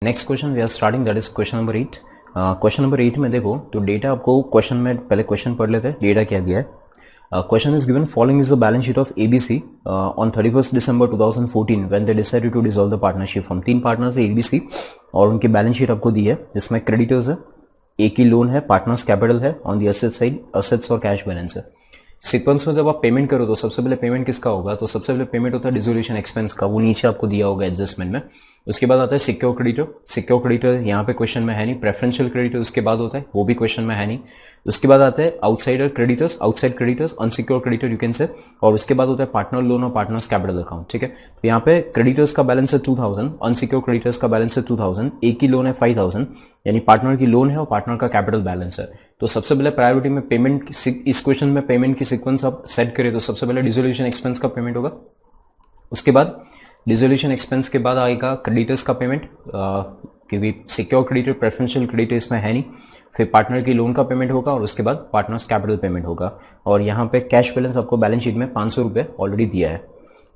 Next question we are starting, that is question number 8। Question number 8 में देखो तो data आपको क्वेश्चन में पहले क्वेश्चन पढ़ लेते हैं, डेटा क्या दिया है। Question is given, following is the balance sheet of ABC on 31 December 2014 when they decided to dissolve the partnership from. 3 partners है एबीसी और उनकी बैलेंस शीट आपको दी है जिसमें क्रेडिटर्स है, एक ही लोन है, पार्टनर्स कैपिटल है, on the asset side assets और कैश बैलेंस है। सीक्वेंस में जब आप पेमेंट करो तो सबसे पहले पेमेंट किसका होगा, तो सबसे पहले पेमेंट होता है डिसोल्यूशन एक्सपेंस का, वो नीचे आपको दिया होगा एडजस्टमेंट में। उसके बाद आता है सिक्योर क्रेडिटर। सिक्योर क्रेडिटर यहाँ पे क्वेश्चन में है नहीं, प्रेफरेंशियल क्रेडिटर उसके बाद होता है, वो भी क्वेश्चन में है नहीं। उसके बाद आता है outsider creditors, outside creditors, unsecure creditor you can say, और उसके बाद होता है पार्टनर लोन और पार्टनर्स कैपिटल अकाउंट। ठीक है, तो यहाँ पे क्रेडिटर्स का बैलेंस है 2000, अनसिक्योर क्रेडिटर्स का बैलेंस है 2000, एक ही लोन है 5000, यानी पार्टनर की लोन है और पार्टनर का कैपिटल बैलेंस है। तो सबसे पहले प्रायोरिटी में पेमेंट, इस क्वेश्चन में पेमेंट की सीक्वेंस आप सेट करें तो सबसे पहले डिसोल्यूशन एक्सपेंस का पेमेंट होगा, उसके बाद डिसोल्यूशन एक्सपेंस के बाद आएगा क्रेडिटर्स का पेमेंट, क्योंकि सिक्योर क्रेडिटर प्रेफरेंशियल क्रेडिटर इसमें है नहीं, फिर पार्टनर की लोन का पेमेंट होगा और उसके बाद पार्टनर्स कैपिटल पेमेंट होगा। और यहाँ पे कैश बैलेंस आपको बैलेंस शीट में 500 रुपये ऑलरेडी दिया है।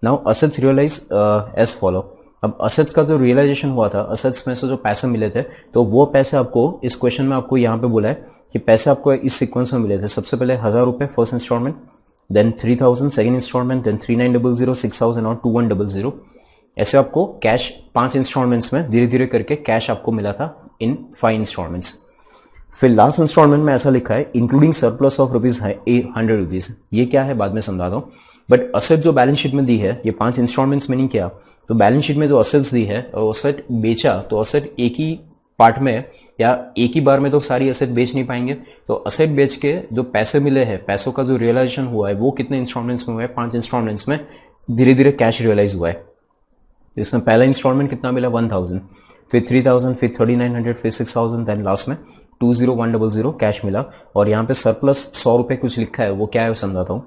Now assets realize as follow. अब असेट्स का जो रियलाइजेशन हुआ था, असेट्स में से जो पैसे मिले थे, तो वो पैसे आपको इस क्वेश्चन में आपको यहाँ पे बोला है कि पैसे आपको इस सीक्वेंस में मिले थे। सबसे पहले 1000 रुपये first instalment, then 3000 second instalment, then 3900, 6000 और 2100। ऐसे आपको कैश 5 इंस्टॉलमेंट्स में धीरे धीरे करके कैश आपको मिला था इन 5 इंस्टॉलमेंट्स। फिर लास्ट इंस्टॉलमेंट में ऐसा लिखा है इंक्लूडिंग सरप्लस ऑफ ₹100 रुपीज। ये क्या है बाद में समझाता हूँ, बट असेट जो बैलेंस शीट में दी है ये 5 इंस्टॉलमेंट्स में नहीं किया, तो बैलेंस शीट में जो असेट्स दी है और असेट बेचा, तो असेट एक ही पार्ट में या एक ही बार में तो सारी असेट बेच नहीं पाएंगे, तो असेट बेच के जो पैसे मिले हैं, पैसों का जो रियलाइजेशन हुआ है वो कितने इंस्टॉलमेंट्स में हुआ है, 5 इंस्टॉलमेंट्स में धीरे धीरे कैश रियलाइज हुआ है। इसमें पहला इंस्टॉलमेंट कितना मिला 1000, फिर 3000, फिर 3900, फिर 6000, देन लास्ट में 20100 कैश मिला। और यहाँ पे सरप्लस 100 रुपये कुछ लिखा है, वो क्या है समझाता हूँ।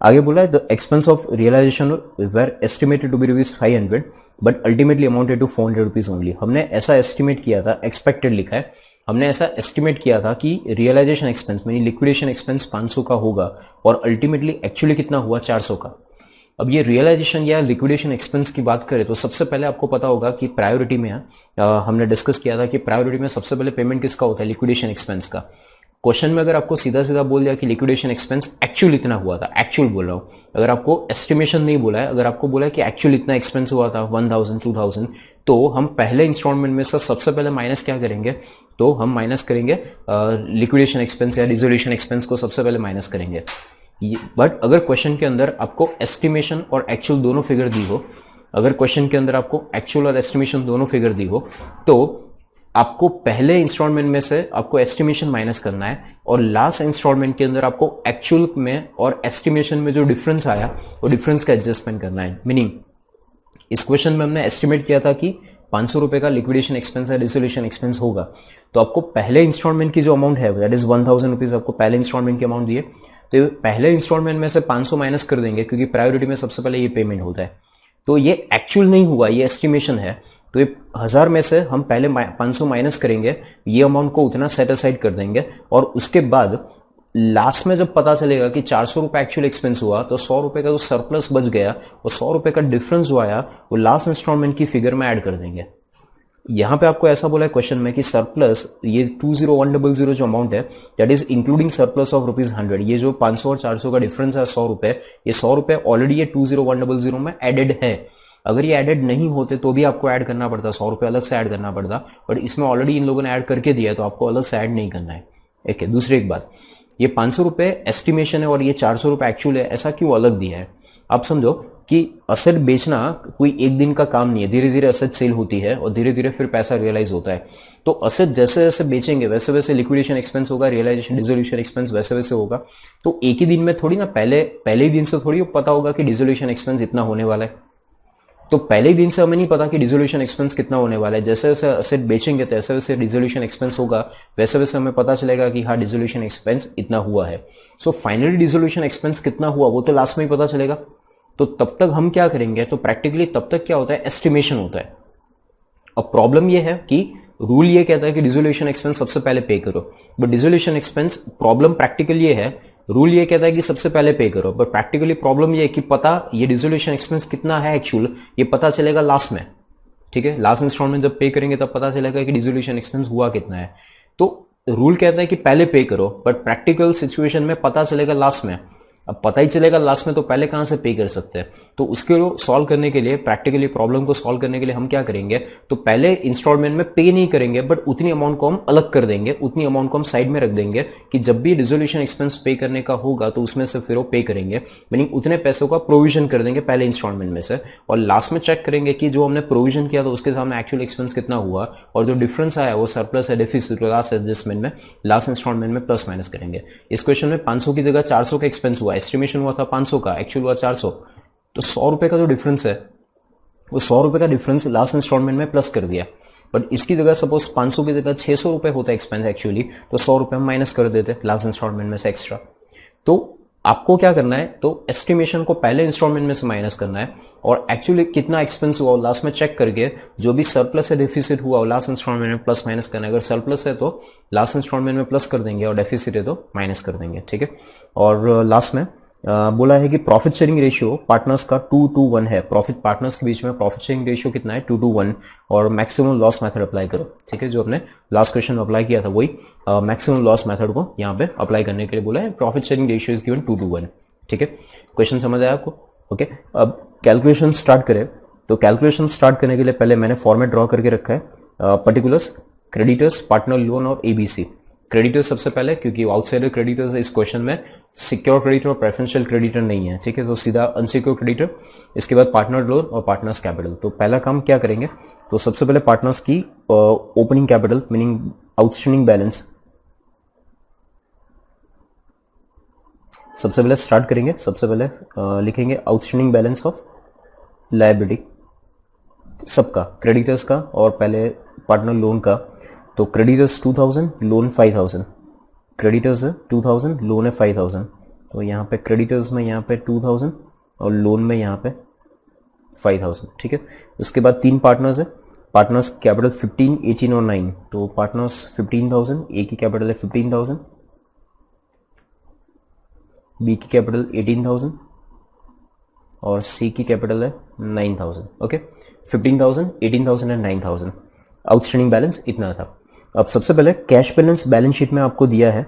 आगे बोला है the expense of realization were estimated to be ₹500 but ultimately amounted to 400 rupees only. हमने ऐसा एस्टिमेट किया था, एक्सपेक्टेड लिखा है, हमने ऐसा एस्टिमेट किया था कि रियलाइजेशन एक्सपेंस यानी लिक्विडेशन एक्सपेंस 500 का होगा और अल्टीमेटली एक्चुअली कितना हुआ 400 का। अब ये रियलाइजेशन या लिक्विडेशन एक्सपेंस की बात करें तो सबसे पहले आपको पता होगा कि प्रायोरिटी में हमने डिस्कस किया था कि प्रायोरिटी में सबसे पहले पेमेंट किसका होता है, लिक्विडेशन एक्सपेंस का। क्वेश्चन में अगर आपको सीधा सीधा बोल दिया कि लिक्विडेशन एक्सपेंस एक्चुअल इतना हुआ था, एक्चुअल बोल रहा हूं, अगर आपको एस्टिमेशन नहीं बोला है, अगर आपको बोला है कि एक्चुअल इतना एक्सपेंस हुआ था 1000, 2000, तो हम पहले इंस्टॉलमेंट में से सबसे पहले माइनस क्या करेंगे, तो हम माइनस करेंगे लिक्विडेशन एक्सपेंस या डिसोल्यूशन एक्सपेंस को सबसे पहले माइनस करेंगे। बट अगर क्वेश्चन के अंदर आपको एस्टिमेशन और एक्चुअल दोनों फिगर दी हो, अगर क्वेश्चन के अंदर आपको एक्चुअल और एस्टिमेशन दोनों फिगर दी हो, तो आपको पहले इंस्टॉलमेंट में से आपको एस्टिमेशन माइनस करना है और लास्ट इंस्टॉलमेंट के अंदर आपको एक्चुअल में और एस्टिमेशन में जो डिफरेंस आया वो डिफरेंस का एडजस्टमेंट करना है। मीनिंग इस क्वेश्चन में हमने एस्टिमेट किया था कि 500 रुपए का लिक्विडेशन एक्सपेंस या डिसोल्यूशन एक्सपेंस होगा, तो आपको पहले इंस्टॉलमेंट की जो अमाउंट है दैट इज 1000 रुपीज आपको पहले इंस्टॉलमेंट की अमाउंट दिए, तो पहले इंस्टॉलमेंट में से 500 माइनस कर देंगे क्योंकि प्रायोरिटी में सबसे पहले ये पेमेंट होता है। तो ये एक्चुअल नहीं हुआ, ये एस्टिमेशन है, तो ये 1000 में से हम पहले 500 माइनस करेंगे, ये अमाउंट को उतना सेट असाइड कर देंगे और उसके बाद लास्ट में जब पता चलेगा कि 400 रुपए एक्चुअल एक्सपेंस हुआ, तो 100 रुपए का जो सरप्लस बच गया और 100 रुपए का डिफरेंस जो आया वो लास्ट इंस्टॉलमेंट की फिगर में ऐड कर देंगे। यहां पे आपको ऐसा बोला है क्वेश्चन में कि सरप्लस ये 20100 जो अमाउंट है that is including surplus of ₹100। ये जो 500 और 400 का डिफरेंस है 100 रुपए, ये 100 रुपए ऑलरेडी ये 20100 में एडेड है। अगर ये ऐडेड नहीं होते तो भी आपको ऐड करना पड़ता, 100 रुपए अलग से ऐड करना पड़ता, बट इसमें ऑलरेडी इन लोगों ने ऐड करके दिया है तो आपको अलग से ऐड नहीं करना है। एक है दूसरी एक बात, ये 500 रुपए एस्टिमेशन है और ये 400 रुपए एक्चुअल है, ऐसा क्यों अलग दिया है। आप समझो कि असेट बेचना कोई एक दिन का काम नहीं है, धीरे धीरे असेट सेल होती है और धीरे धीरे फिर पैसा रियलाइज होता है। तो असेट जैसे जैसे बेचेंगे वैसे वैसे लिक्विडेशन एक्सपेंस होगा, रियलाइजेशन डिसोल्यूशन एक्सपेंस वैसे वैसे होगा। तो एक ही दिन में थोड़ी ना, पहले ही दिन से थोड़ी पता होगा कि डिसोल्यूशन एक्सपेंस इतना होने वाला है। तो पहले ही दिन से हमें नहीं पता कि डिसोल्यूशन एक्सपेंस कितना होने वाला है। जैसे जैसे असेट बेचेंगे तो वैसे वैसे डिसोल्यूशन एक्सपेंस होगा, वैसे वैसे हमें पता चलेगा कि हाँ डिसोल्यूशन एक्सपेंस इतना हुआ है। सो फाइनली डिसोल्यूशन एक्सपेंस कितना हुआ वो तो लास्ट में ही पता चलेगा। तो तब तक हम क्या करेंगे, तो प्रैक्टिकली तब तक क्या होता है, एस्टिमेशन होता है। अब प्रॉब्लम ये है कि रूल ये कहता है कि डिसोल्यूशन एक्सपेंस सबसे पहले पे करो, but dissolution expense problem practical ये है, रूल ये कहता है कि सबसे पहले पे करो, बट प्रैक्टिकली प्रॉब्लम ये है कि पता ये डिसोल्यूशन एक्सपेंस कितना है एक्चुअल ये पता चलेगा लास्ट में। ठीक है, लास्ट इंस्टॉलमेंट जब पे करेंगे तब पता चलेगा कि डिसोल्यूशन एक्सपेंस हुआ कितना है। तो रूल कहता है कि पहले पे करो, बट प्रैक्टिकल सिचुएशन में पता चलेगा लास्ट में। अब पता ही चलेगा लास्ट में तो पहले कहां से पे कर सकते हैं। तो उसके सॉल्व करने के लिए, प्रैक्टिकली प्रॉब्लम को सॉल्व करने के लिए हम क्या करेंगे, तो पहले इंस्टॉलमेंट में पे नहीं करेंगे, बट उतनी अमाउंट को हम अलग कर देंगे, उतनी अमाउंट को हम साइड में रख देंगे कि जब भी रिजोल्यूशन एक्सपेंस पे करने का होगा तो उसमें से फिर वो पे करेंगे, मीनिंग उतने पैसों का प्रोविजन कर देंगे पहले इंस्टॉलमेंट में से, और लास्ट में चेक करेंगे कि जो हमने प्रोविजन किया तो उसके सामने एक्चुअल एक्सपेंस कितना हुआ, और जो डिफरेंस आया वो सरप्लस है डेफिसिट लास्ट एडजस्टमेंट में, लास्ट इंस्टॉलमेंट में प्लस माइनस करेंगे। इस क्वेश्चन में 500 की जगह 400 का एक्सपेंस हुआ, एस्टिमेशन हुआ था 500 का, एक्चुअल हुआ 400, तो 100 रुपए का जो डिफरेंस है वो 100 रुपए का डिफरेंस लास्ट इंस्टॉलमेंट में प्लस कर दिया। बट इसकी जगह सपोज 500 की जगह 600 रुपए होता है एक्सपेंस एक्चुअली, तो 100 रुपए हम माइनस कर देते लास्ट इंस्टॉलमेंट में से एक्स्ट्रा। तो आपको क्या करना है, तो एस्टिमेशन को पहले इंस्टॉलमेंट में से माइनस करना है, और एक्चुअली कितना एक्सपेंस हुआ लास्ट में चेक करके जो भी सरप्लस है डेफिसिट हुआ लास्ट इंस्टॉलमेंट में प्लस माइनस करना है। अगर सरप्लस है तो लास्ट इंस्टॉलमेंट में प्लस कर देंगे, और डेफिसिट है तो माइनस कर देंगे, ठीक है। और लास्ट में बोला है कि प्रॉफिट शेयरिंग रेशियो पार्टनर्स का 2:1 है। प्रॉफिट पार्टनर्स के बीच में प्रॉफिट शेयरिंग रेशियो कितना है, 2:1, और मैक्सिमम लॉस मेथड अप्लाई करो, ठीक है। जो अपने लास्ट क्वेश्चन में अप्लाई किया था वही मैक्सिमम लॉस मेथड को यहाँ पे अप्लाई करने के लिए बोला है। Profit sharing ratio is given 2:1, ठीक है। क्वेश्चन समझ आया आपको? ओके, अब कैलकुलेशन स्टार्ट करें। तो कैलकुलेशन स्टार्ट करने के लिए पहले मैंने फॉर्मेट ड्रॉ करके रखा है, पर्टिकुलर्स, क्रेडिटर्स, पार्टनर लोन और एबीसी। क्रेडिटर्स सबसे पहले, क्योंकि आउटसाइडर क्रेडिटर्स इस क्वेश्चन में सिक्योर क्रेडिटर और प्रेफरेंशियल क्रेडिटर नहीं है, ठीक है। तो सीधा अनसिक्योर क्रेडिटर, इसके बाद पार्टनर लोन और पार्टनर्स कैपिटल। तो पहला काम क्या करेंगे, तो सबसे पहले पार्टनर्स की opening capital meaning outstanding balance सबसे पहले स्टार्ट करेंगे। सबसे पहले लिखेंगे आउटस्टैंडिंग बैलेंस ऑफ लायबिलिटी सबका, क्रेडिटर्स का और पहले पार्टनर लोन का। तो क्रेडिटर्स 2000, लोन 5000, क्रेडिटर्स है 2000, लोन है 5000। तो यहाँ पे क्रेडिटर्स में यहाँ पे 2000 और लोन में यहाँ पे 5000, ठीक है। उसके बाद तीन पार्टनर्स है, पार्टनर्स कैपिटल 15, 18 और 9। तो पार्टनर्स 15,000, ए की कैपिटल है 15,000, बी की कैपिटल 18,000 और सी की कैपिटल है 9,000। Okay, 15,000, 18,000 and 9,000। आउटस्टैंडिंग बैलेंस इतना था। अब सबसे पहले कैश बैलेंस बैलेंस शीट में आपको दिया है,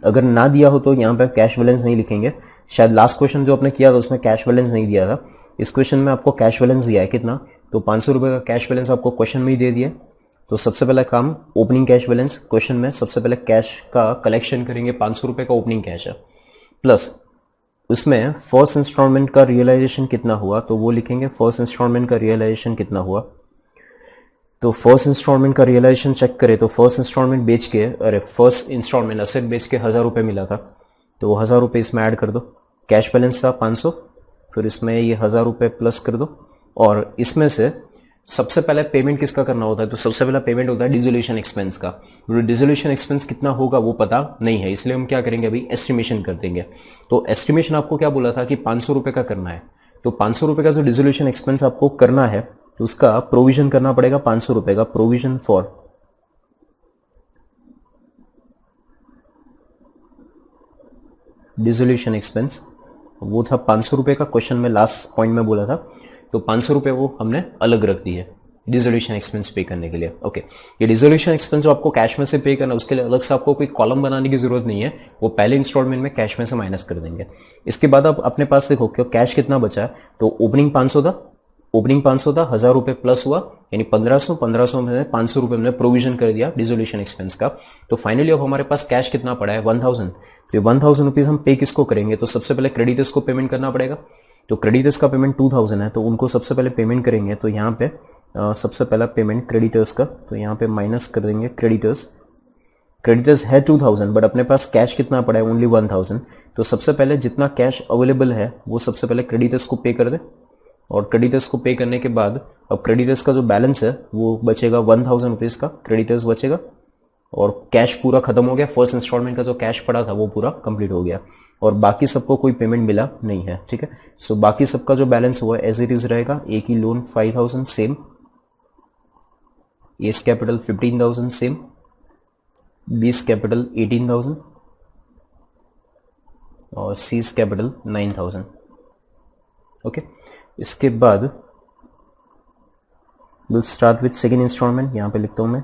अगर ना दिया हो तो यहाँ पे कैश बैलेंस नहीं लिखेंगे। शायद लास्ट क्वेश्चन जो आपने किया था उसमें कैश बैलेंस नहीं दिया था, इस क्वेश्चन में आपको कैश बैलेंस दिया है कितना, तो 500 रुपए का कैश बैलेंस आपको क्वेश्चन में ही दे दिया। तो सबसे पहला काम ओपनिंग कैश बैलेंस, क्वेश्चन में सबसे पहले कैश का कलेक्शन करेंगे, 500 रुपए का ओपनिंग कैश है, प्लस उसमें फर्स्ट इंस्टॉलमेंट का रियलाइजेशन कितना हुआ, तो वो लिखेंगे फर्स्ट इंस्टॉलमेंट का रियलाइजेशन कितना हुआ। तो फर्स्ट इंस्टॉलमेंट का रियलाइजेशन चेक करें तो फर्स्ट इंस्टॉलमेंट बेच के, अरे फर्स्ट इंस्टॉलमेंट असेट बेच के 1000 रुपये मिला था, तो वो 1000 रुपये इसमें ऐड कर दो। कैश बैलेंस था 500, फिर इसमें ये 1000 रुपये प्लस कर दो, और इसमें से सबसे पहले पेमेंट किसका करना होता है, तो सबसे पहला पेमेंट होता है डिसोल्यूशन एक्सपेंस का। डिसोल्यूशन एक्सपेंस कितना होगा वो पता नहीं है, इसलिए हम क्या करेंगे, अभी एस्टिमेशन कर देंगे। तो एस्टिमेशन आपको क्या बोला था कि 500 रुपये का करना है, तो 500 रुपये का जो डिसोल्यूशन एक्सपेंस आपको करना है तो उसका प्रोविजन करना पड़ेगा 500 रुपए का, प्रोविजन फॉर डिसोल्यूशन एक्सपेंस, वो था 500 रुपए का, क्वेश्चन में लास्ट पॉइंट में बोला था। तो 500 रुपए वो हमने अलग रख दी है डिसोल्यूशन एक्सपेंस पे करने के लिए। ओके, ये डिसोल्यूशन एक्सपेंस जो आपको कैश में से पे करना, उसके लिए अलग से आपको कोई कॉलम बनाने की जरूरत नहीं है, वो पहले इंस्टॉलमेंट में कैश में से माइनस कर देंगे। इसके बाद आप अपने पास देखो कि कैश कितना बचा है, तो ओपनिंग 500 था, ओपनिंग 500 था, 1000 रुपए प्लस हुआ यानी 1500, 1500 में 500 रुपए हमने प्रोविजन कर दिया डिसोल्यूशन एक्सपेंस का। तो फाइनली अब हमारे पास कैश कितना पड़ा है, 1000। तो 1000 रुपीज हम पे किसको करेंगे, तो सबसे पहले क्रेडिटर्स को पेमेंट करना पड़ेगा। तो क्रेडिटर्स का पेमेंट 2000 है, तो उनको सबसे पहले पेमेंट करेंगे। तो यहाँ पे सबसे पहला पेमेंट क्रेडिटर्स का, तो यहाँ पे माइनस कर देंगे क्रेडिटर्स। क्रेडिटर्स है 2000 बट अपने पास कैश कितना पड़ा है, ओनली 1000। तो सबसे पहले जितना कैश अवेलेबल है वो सबसे पहले क्रेडिटर्स को पे कर दे, और क्रेडिटर्स को पे करने के बाद अब क्रेडिटर्स का जो बैलेंस है वो बचेगा 1000 रुपीज का क्रेडिटर्स बचेगा, और कैश पूरा खत्म हो गया। फर्स्ट इंस्टॉलमेंट का जो कैश पड़ा था वो पूरा कंप्लीट हो गया, और बाकी सबको कोई पेमेंट मिला नहीं है, ठीक है। सो बाकी सबका जो बैलेंस हुआ एज इट इज रहेगा। ए की loan 5000 same, A's capital 15,000 same, B's capital 18,000 और सीज कैपिटल 9,000। ओके, इसके बाद will start with second instalment, यहाँ पे लिखता हूँ मैं।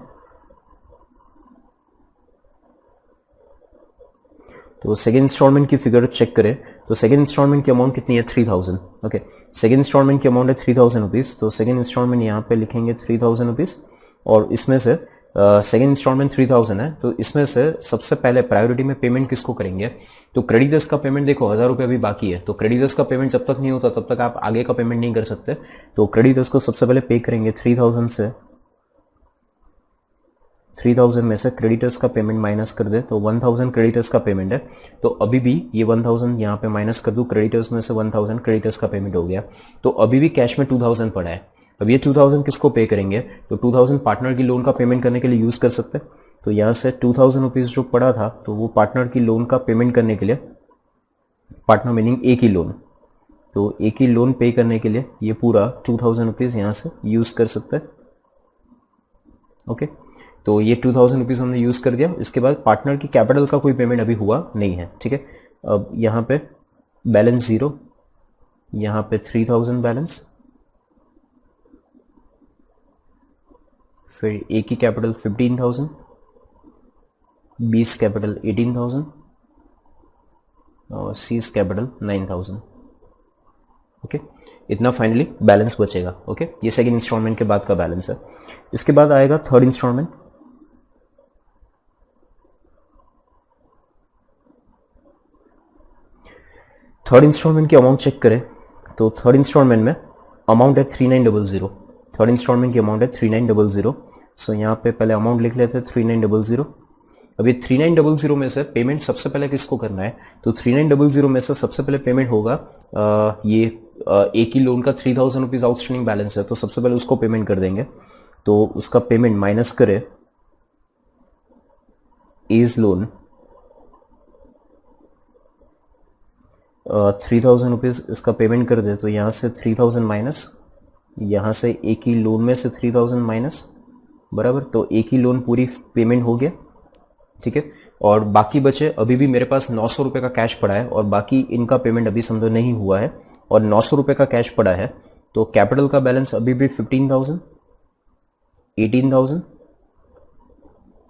तो सेकेंड इंस्टॉलमेंट की फिगर चेक करें तो सेकेंड इंस्टॉलमेंट की अमाउंट कितनी है 3000। ओके, सेकेंड इंस्टॉलमेंट की अमाउंट है 3000 रुपीज़। तो सेकेंड इंस्टॉलमेंट यहाँ पे लिखेंगे 3000 रुपीज़, और इसमें से सेकेंड इंस्टॉलमेंट 3000 है, तो इसमें से सबसे पहले प्रायोरिटी में पेमेंट किसको करेंगे? तो क्रेडिटर्स का पेमेंट देखो 1000 रुपये अभी बाकी है, तो क्रेडिटर्स का पेमेंट जब तक नहीं होता तब तक आप आगे का पेमेंट नहीं कर सकते। तो क्रेडिटर्स को सबसे पहले पे करेंगे 3000 से, 3000 में से क्रेडिटर्स का पेमेंट माइनस कर दे तो 1000 क्रेडिटर्स का पेमेंट है। तो अभी भी ये 1000 यहाँ पे माइनस कर दूँ, क्रेडिटर्स में से 1000 क्रेडिटर्स का पेमेंट हो गया, तो अभी भी कैश में 2000 पड़ा है। अब ये 2000 किसको पे करेंगे? तो 2000 पार्टनर की लोन का पेमेंट करने के लिए यूज कर सकते हैं। तो यहाँ से 2000 रुपीज़ जो पड़ा था तो वो पार्टनर की लोन का पेमेंट करने के लिए, पार्टनर मीनिंग एक ही लोन, तो एक ही लोन पे करने के लिए ये पूरा 2000 रुपीज़ यहाँ से यूज कर सकते हैं। ओके, तो ये 2000 रुपीज़ हमने यूज़ कर दिया। इसके बाद पार्टनर की कैपिटल का कोई पेमेंट अभी हुआ नहीं है, ठीक है। अब यहाँ पे बैलेंस 0, यहाँ पे 3000 बैलेंस, फिर ए की कैपिटल 15000, बीस कैपिटल 18000 और सीज कैपिटल 9000। ओके, इतना फाइनली बैलेंस बचेगा। ओके, ये सेकेंड इंस्टॉलमेंट के बाद का बैलेंस है। इसके बाद आएगा थर्ड इंस्टॉलमेंट। थर्ड इंस्टॉलमेंट की अमाउंट चेक करें तो थर्ड इंस्टॉलमेंट में अमाउंट है 3900। थर्ड इंस्टॉलमेंट की अमाउंट है 3900। सो यहाँ पे पहले अमाउंट लिख लेते हैं 3900। अब ये 3900 में से पेमेंट सबसे पहले किसको करना है? तो 3900 में से सबसे पहले पेमेंट होगा ये एक ही लोन का 3000 रुपीज़ आउटस्टैंडिंग बैलेंस है, तो सबसे पहले उसको पेमेंट कर देंगे। तो उसका पेमेंट माइनस करे एज लोन 3000 रुपीज़ इसका पेमेंट कर दे, तो यहाँ से 3000 माइनस, यहाँ से एक ही लोन में से 3000 माइनस, बराबर। तो एक ही लोन पूरी पेमेंट हो गया, ठीक है। और बाकी बचे, अभी भी मेरे पास 900 रुपये का कैश पड़ा है और बाकी इनका पेमेंट अभी समझो नहीं हुआ है और 900 रुपये का कैश पड़ा है। तो कैपिटल का बैलेंस अभी भी 15000, 18000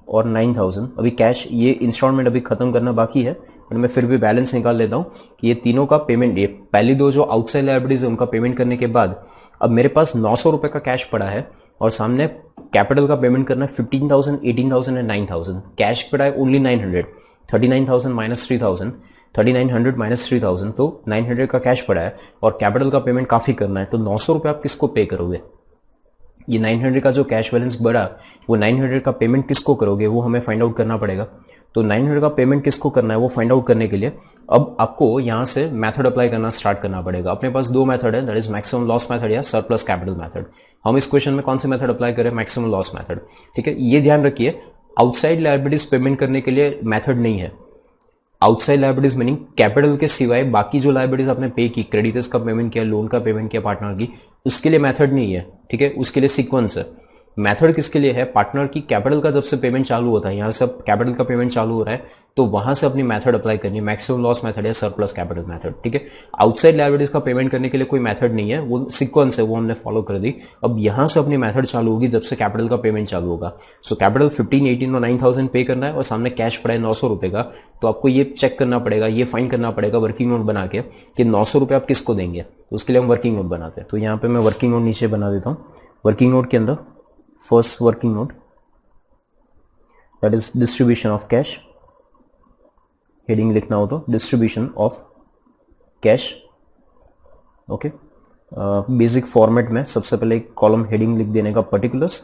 और 9000। अभी कैश, ये इंस्टॉलमेंट अभी खत्म करना बाकी है, पर मैं फिर भी बैलेंस निकाल लेता हूँ कि ये तीनों का पेमेंट, ये पहली दो जो आउटसाइड लायबिलिटीज है उनका पेमेंट करने के बाद अब मेरे पास 900 रुपये का कैश पड़ा है और सामने कैपिटल का पेमेंट करना है 15000, 18000 एंड 9000। कैश पड़ा है ओनली 900, 39000 माइनस 3000, 3900 माइनस 3000, तो 900 का कैश पड़ा है और कैपिटल का पेमेंट काफ़ी करना है। तो 900 रुपये आप किसको पे करोगे? ये 900 का जो कैश बैलेंस बढ़ा, वो 900 का पेमेंट किसको करोगे वो हमें फाइंड आउट करना पड़ेगा। तो 900 का पेमेंट किसको करना है वो फाइंड आउट करने के लिए अब आपको यहाँ से मेथड अप्लाई करना स्टार्ट करना पड़ेगा। अपने पास दो मेथड है, that is maximum loss method या सरप्लस कैपिटल मेथड। हम इस क्वेश्चन में कौन से मेथड अप्लाई करें? मैक्सिमम लॉस मेथड, ठीक है। ये ध्यान रखिए, आउटसाइड लायबिलिटीज पेमेंट करने के लिए मेथड नहीं है। आउटसाइड लायबिलिटीज मीनिंग कैपिटल के सिवाय बाकी जो लायबिलिटीज आपने पे की, क्रेडिटर्स का पेमेंट किया, लोन का पेमेंट किया पार्टनर की, उसके लिए मेथड नहीं है, ठीक है। उसके लिए सीक्वेंस है। मेथड किसके लिए है? पार्टनर की कैपिटल का जब से पेमेंट चालू होता है, यहाँ से कैपिटल का पेमेंट चालू हो रहा है तो वहां से अपनी मेथड अप्लाई करनी है, मैक्सिमम लॉस मेथड या सरप्लस कैपिटल मेथड, ठीक है। आउटसाइड लायबिलिटीज का पेमेंट करने के लिए कोई मेथड नहीं है, वो सीक्वेंस है, वो हमने फॉलो कर दी। अब यहां से अपनी मेथड चालू होगी जब से कैपिटल का पेमेंट चालू होगा। सो कैपिटल 15, 18 और 9000 पे करना है और सामने कैश पड़ा है 900 रुपए का। तो आपको ये चेक करना पड़ेगा, ये फाइंड करना पड़ेगा वर्किंग नोट बना के कि 900 रुपये आप किसको देंगे। तो उसके लिए हम वर्किंग नोट बनाते हैं। तो यहाँ पे मैं वर्किंग नोट नीचे बना देता हूँ। वर्किंग नोट के अंदर first working note, that is distribution of cash, heading लिखना हो तो distribution of cash, okay. Basic format में सबसे पहले एक कॉलम हेडिंग लिख देने का पर्टिकुलर्स,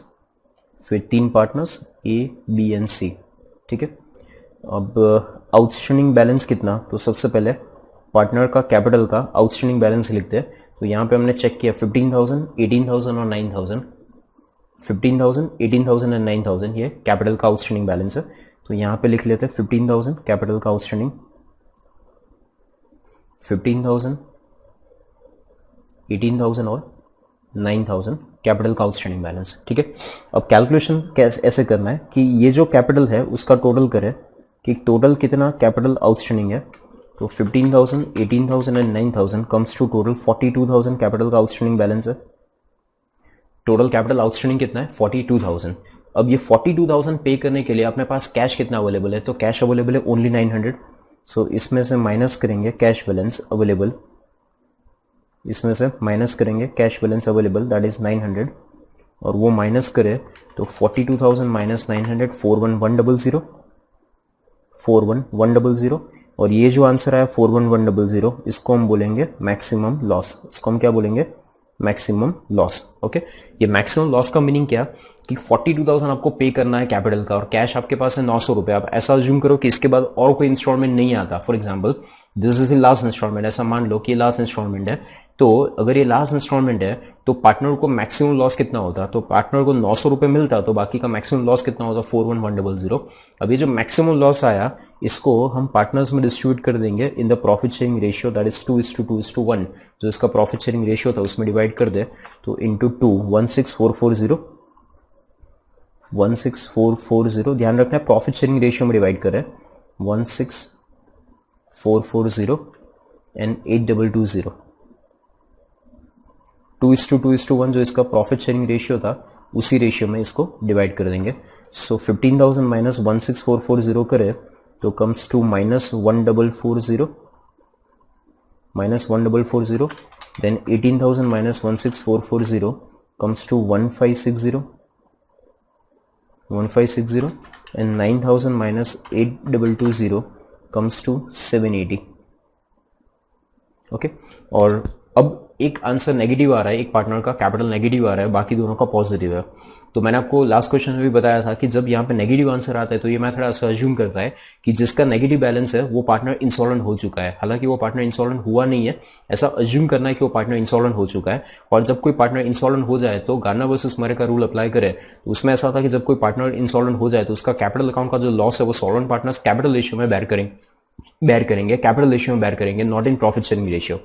फिर 3 partners A B and C, ठीक है। अब आउटस्टैंडिंग बैलेंस कितना, तो सबसे पहले पार्टनर का कैपिटल का आउटस्टैंडिंग बैलेंस लिखते हैं। तो यहाँ पे हमने चेक किया 15000, 18000 और 9000, 15000, 18000 एंड 9000 ये कैपिटल का आउटस्टैंडिंग बैलेंस है। तो यहाँ पे लिख लेते हैं 15000 कैपिटल का आउटस्टैंडिंग, 15000, 18000 और 9000 कैपिटल का आउटस्टैंडिंग बैलेंस, ठीक है। अब कैलकुलेशन कैसे ऐसे करना है कि ये जो कैपिटल है उसका टोटल करें कि टोटल कितना कैपिटल आउटस्टैंडिंग है। तो 15000, 18000 and 9000 comes to total 42000 capital का आउटस्टैंडिंग बैलेंस है। टोटल कैपिटल आउटस्टैंडिंग कितना है 42,000। अब ये 42,000 पे करने के लिए अपने पास कैश कितना अवेलेबल है, तो कैश अवेलेबल है ओनली 900। सो इसमें से माइनस करेंगे कैश बैलेंस अवेलेबल, इसमें से माइनस करेंगे cash balance available that is 900, और वो माइनस करे तो 42,000 माइनस 900 41100 41100, और ये जो आंसर आया 41100 इसको हम बोलेंगे मैक्सिमम लॉस, इसको हम क्या बोलेंगे मैक्सिमम लॉस। ओके, ये मैक्सिमम लॉस का मीनिंग क्या कि 42,000 आपको पे करना है कैपिटल का और कैश आपके पास है 900 रुपए। आप ऐसा अज्यूम करो कि इसके बाद और कोई इंस्टॉलमेंट नहीं आता, for example this is the last instalment, ऐसा मान लो कि ये लास्ट इंस्टॉलमेंट है। तो अगर ये लास्ट इंस्टॉलमेंट है तो पार्टनर को मैक्सिमम लॉस कितना होता, तो पार्टनर को 900 रुपए मिलता, तो बाकी का मैक्सिमम लॉस कितना होता 41100। अब ये जो मैक्सिमम लॉस आया इसको हम पार्टनर्स में डिस्ट्रीब्यूट कर देंगे in the profit sharing ratio that is 2:2:1, जो इसका प्रॉफिट शेयरिंग रेशियो था उसमें डिवाइड कर दे तो इंटू 2 16440 16440, ध्यान रखना है प्रॉफिट शेयरिंग रेशियो में डिवाइड करें 16440 एंड 8220, 2:2:1 जो इसका प्रॉफिट शेयरिंग रेशियो था उसी रेशियो में इसको डिवाइड कर देंगे। सो 15,000 माइनस 16440 करे तो comes to -1440 then 18,000 minus 16440 comes to 1560 and 9,000 minus 8220 comes to 780। Okay, और अब एक आंसर नेगेटिव आ रहा है, एक पार्टनर का कैपिटल नेगेटिव आ रहा है, बाकी दोनों का पॉजिटिव है। तो मैंने आपको लास्ट क्वेश्चन में भी बताया था कि जब यहाँ पे नेगेटिव आंसर आता है तो ये मैं थोड़ा सा अज्यूम करता है कि जिसका नेगेटिव बैलेंस है वो पार्टनर इंसॉल्वेंट हो चुका है। हालांकि वो पार्टनर इंसॉल्वेंट हुआ नहीं है, ऐसा अज्यूम करना है कि वो पार्टनर इंसॉल्वेंट हो चुका है। और जब कोई पार्टनर इंसॉल्वेंट हो जाए तो गार्नर वर्सेस मरे का रूल अप्लाई करे तो उसमें ऐसा था कि जब कोई पार्टनर इंसॉल्वेंट हो जाए तो उसका कैपिटल अकाउंट का जो लॉस है वो सॉल्वेंट पार्टनर्स कैपिटल रेशियो में बेयर करेंगे कैपिटल रेशियो में बेयर करेंगे, not in profit sharing ratio.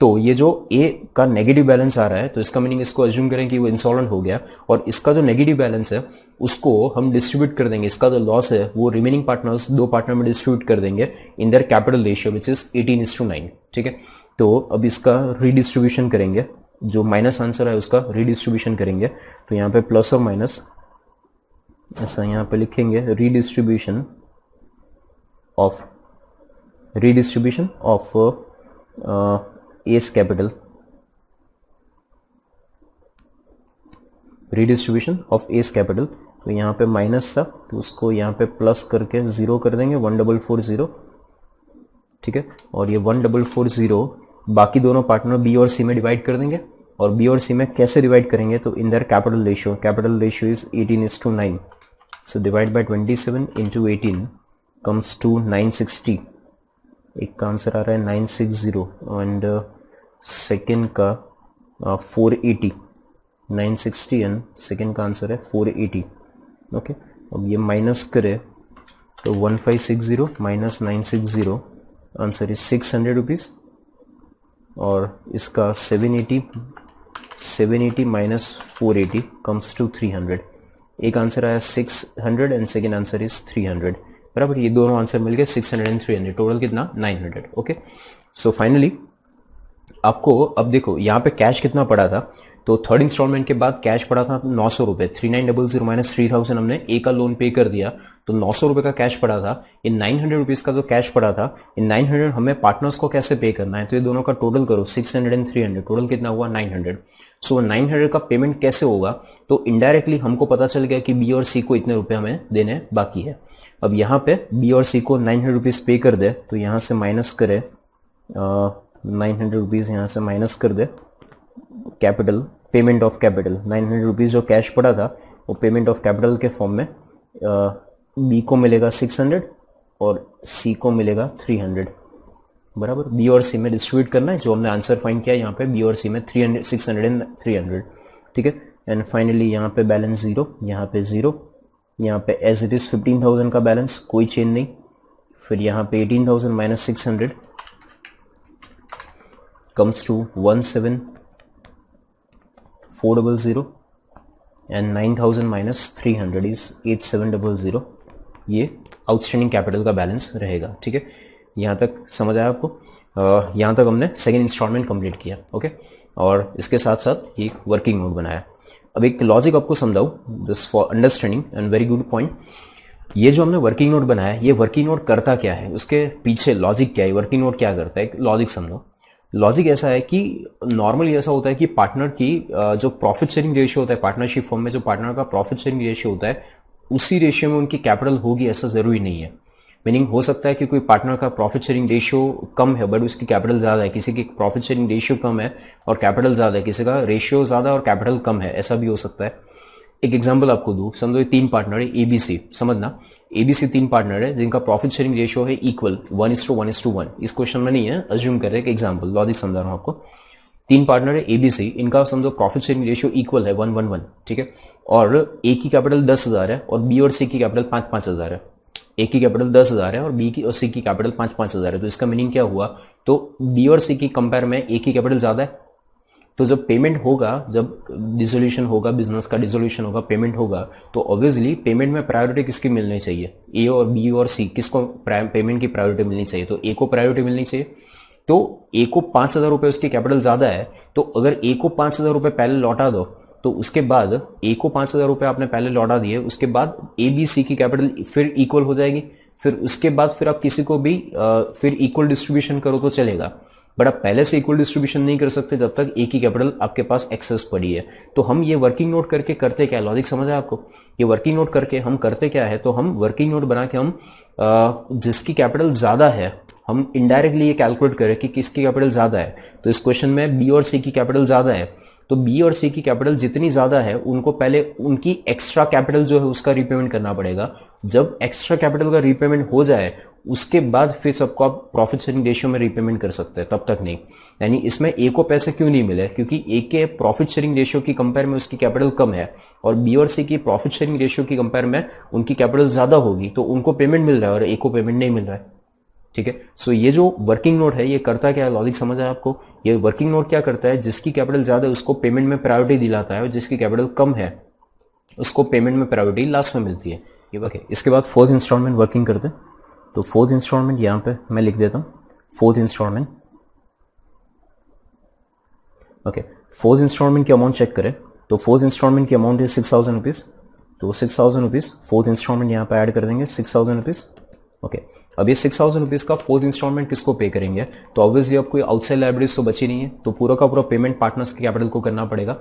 तो ये जो ए का नेगेटिव बैलेंस आ रहा है तो इसका मीनिंग इसको अज्यूम करें कि वो इंसॉल्वेंट हो गया, और इसका जो नेगेटिव बैलेंस है उसको हम डिस्ट्रीब्यूट कर देंगे, इसका जो लॉस है वो रिमेनिंग पार्टनर्स दो पार्टनर में डिस्ट्रीब्यूट कर देंगे इन their capital ratio which is 18:9। ठीक है, तो अब इसका रीडिस्ट्रीब्यूशन करेंगे, जो माइनस आंसर है उसका रीडिस्ट्रीब्यूशन करेंगे। तो यहाँ पे प्लस और माइनस ऐसा यहाँ पे लिखेंगे, redistribution of S capital, redistribution of S capital. तो यहाँ पे माइनस था तो उसको यहाँ पे प्लस करके 0 कर देंगे 1440। ठीक है, और ये 1440 बाकी दोनों पार्टनर बी और सी में डिवाइड कर देंगे, और बी और सी में कैसे डिवाइड करेंगे तो in their capital ratio is 18:9। So divide by 27 into 18 comes to 960। एक का आंसर आ रहा है 960 एंड सेकेंड का 480, 960 एंड सेकेंड का आंसर है 480। ओके, अब ये माइनस करे तो 1560 माइनस 960 आंसर इज 600 रुपीज, और इसका 780 माइनस 480 कम्स टू 300। एक आंसर आया 600 एंड सेकेंड आंसर इज 300, बराबर। ये दोनों आंसर मिल गए 600 एंड 300, टोटल कितना 900। ओके, सो फाइनली आपको अब देखो यहाँ पे कैश कितना पड़ा था, तो थर्ड इंस्टॉलमेंट के बाद कैश पड़ा था 900 रुपए, 3900 माइनस 3000 हमने ए का लोन पे कर दिया तो 900 रुपए का कैश पड़ा था। इन 900 रुपीज का जो कैश पड़ा था, इन 900 हमें पार्टनर्स को कैसे पे करना है, तो ये दोनों का टोटल करो 600 एंड 300, टोटल कितना हुआ 900। सो 900 का पेमेंट कैसे होगा, तो इनडायरेक्टली हमको पता चल गया कि बी और सी को इतने रुपए हमें देने बाकी है। अब यहाँ पे बी और सी को 900 रुपीज पे कर दे, तो यहाँ से माइनस करे 900 रुपीज यहाँ से माइनस कर दे capital, payment of capital 900 rupees जो कैश पड़ा था वो पेमेंट ऑफ कैपिटल के फॉर्म में बी को मिलेगा 600 और सी को मिलेगा 300, बराबर। बी और सी में डिस्ट्रीब्यूट करना है, जो हमने आंसर फाइंड किया यहाँ पे बी और सी में 300 600 एंड 300। ठीक है, एंड फाइनली यहाँ पे बैलेंस 0, यहाँ पे 0, यहाँ पे एज इट इज 15,000 का बैलेंस, कोई चेंज नहीं। फिर यहाँ पे 18,000 minus 600 comes to 17,400 and 9,000 minus 300 is 8,700। ये आउटस्टैंडिंग कैपिटल का बैलेंस रहेगा। ठीक है, यहाँ तक समझ आया आपको? यहाँ तक हमने सेकेंड इंस्टॉलमेंट कंप्लीट किया। ओके, और इसके साथ साथ एक वर्किंग नोट बनाया। अब एक लॉजिक आपको समझाऊं, this for understanding and very good point. ये जो हमने वर्किंग नोट बनाया है, ये वर्किंग नोट करता क्या है, उसके पीछे लॉजिक क्या है, वर्किंग नोट क्या करता है, लॉजिक समझो। लॉजिक ऐसा है कि नॉर्मली ऐसा होता है कि पार्टनर की जो प्रॉफिट शेयरिंग रेशियो होता है पार्टनरशिप फॉर्म में, जो पार्टनर का प्रॉफिट शेयरिंग रेशियो होता है उसी रेशियो में उनकी कैपिटल होगी ऐसा जरूरी नहीं है। मीनिंग हो सकता है कि कोई पार्टनर का प्रॉफिट शेयरिंग रेशियो कम है बट उसकी कैपिटल ज्यादा है, किसी की प्रॉफिट शेयरिंग रेशियो कम है और कैपिटल ज्यादा है, किसी का रेशियो ज्यादा और कैपिटल कम है, ऐसा भी हो सकता है। एक एग्जांपल आपको दूं, समझो ये 3 पार्टनर है एबीसी, समझना एबीसी 3 पार्टनर है जिनका प्रॉफिट शेयरिंग रेशियो है इक्वल 1:1:1। इस क्वेश्चन में नहीं है, अज्यूम कर रहे हैं, एग्जांपल लॉजिक समझा रहा हूं आपको। 3 पार्टनर है एबीसी, इनका समझो प्रॉफिट शेयरिंग रेशियो इक्वल है 1:1:1, ठीक है। और ए की कैपिटल 10,000 है और बी और सी की कैपिटल 5,000 है। ए की कैपिटल 10,000 है और बी की और सी की कैपिटल 5,000 है। तो इसका मीनिंग क्या हुआ, तो बी और सी की कंपेयर में ए की कैपिटल ज्यादा है, तो जब पेमेंट होगा, जब डिसोल्यूशन होगा, बिजनेस का डिसोल्यूशन होगा, पेमेंट होगा, तो ऑब्वियसली पेमेंट में प्रायोरिटी किसकी मिलनी चाहिए, ए और बी और सी, किसको पेमेंट की प्रायोरिटी मिलनी चाहिए, तो ए को प्रायोरिटी मिलनी चाहिए। तो ए को 5,000 रुपए उसकी कैपिटल ज्यादा है, तो अगर ए को 5,000 रुपए पहले लौटा दो तो उसके बाद ए को 5,000 रुपए आपने पहले लौटा दिए, उसके बाद ए बी सी की कैपिटल फिर इक्वल हो जाएगी, फिर उसके बाद फिर आप किसी को भी फिर इक्वल डिस्ट्रीब्यूशन करो तो चलेगा, बट आप पहले से इक्वल डिस्ट्रीब्यूशन नहीं कर सकते जब तक ए की कैपिटल आपके पास एक्सेस पड़ी है। तो हम ये वर्किंग नोट करके करते क्या है, लॉजिक समझ है आपको, ये वर्किंग नोट करके हम करते क्या है, तो हम वर्किंग नोट बना के हम जिसकी कैपिटल ज्यादा है हम इनडायरेक्टली ये कैलकुलेट करें कि किसकी कैपिटल ज्यादा है। तो इस क्वेश्चन में बी और सी की कैपिटल ज्यादा है, तो बी और सी की कैपिटल जितनी ज्यादा है उनको पहले उनकी एक्स्ट्रा कैपिटल जो है उसका रीपेमेंट करना पड़ेगा। जब एक्स्ट्रा कैपिटल का रीपेमेंट हो जाए उसके बाद फिर सबको आप प्रॉफिट शेयरिंग रेशियो में रीपेमेंट कर सकते हैं, तब तक नहीं। यानी इसमें ए को पैसे क्यों नहीं मिले, क्योंकि ए के प्रॉफिट शेयरिंग रेशियो की कंपेयर में उसकी कैपिटल कम है और बी और सी की प्रॉफिट शेयरिंग रेशियो की कंपेयर में उनकी कैपिटल ज्यादा होगी, तो उनको पेमेंट मिल रहा है और ए को पेमेंट नहीं मिल रहा है, ठीक है। सो ये जो वर्किंग नोट है ये करता क्या है, लॉजिक समझ है आपको। ये वर्किंग नोट क्या करता है, जिसकी कैपिटल ज्यादा है उसको पेमेंट में प्रायोरिटी दिलाता है और जिसकी कैपिटल कम है उसको पेमेंट में प्रायोरिटी लास्ट में मिलती है। ये ओके। इसके बाद 4th इंस्टॉलमेंट वर्किंग करते हैं। तो 4th इंस्टॉलमेंट यहां पे मैं लिख देता हूं, 4th instalment. Okay, 4th instalment की अमाउंट चेक करें तो 4th इंस्टॉलमेंट की अमाउंट है 6,000 रुपीज। तो 6,000 रुपीज 4th इंस्टॉलमेंट यहां पे ऐड कर देंगे 6,000 रुपीज। ओके, अब ये 6,000 रुपीज का 4th इंस्टॉलमेंट किसको पे करेंगे, तो ऑब्वियसली अब कोई आउटसाइड लाइबिलिटीज तो बची नहीं है, तो पूरा का पूरा पेमेंट पार्टनर्स के कैपिटल को करना पड़ेगा।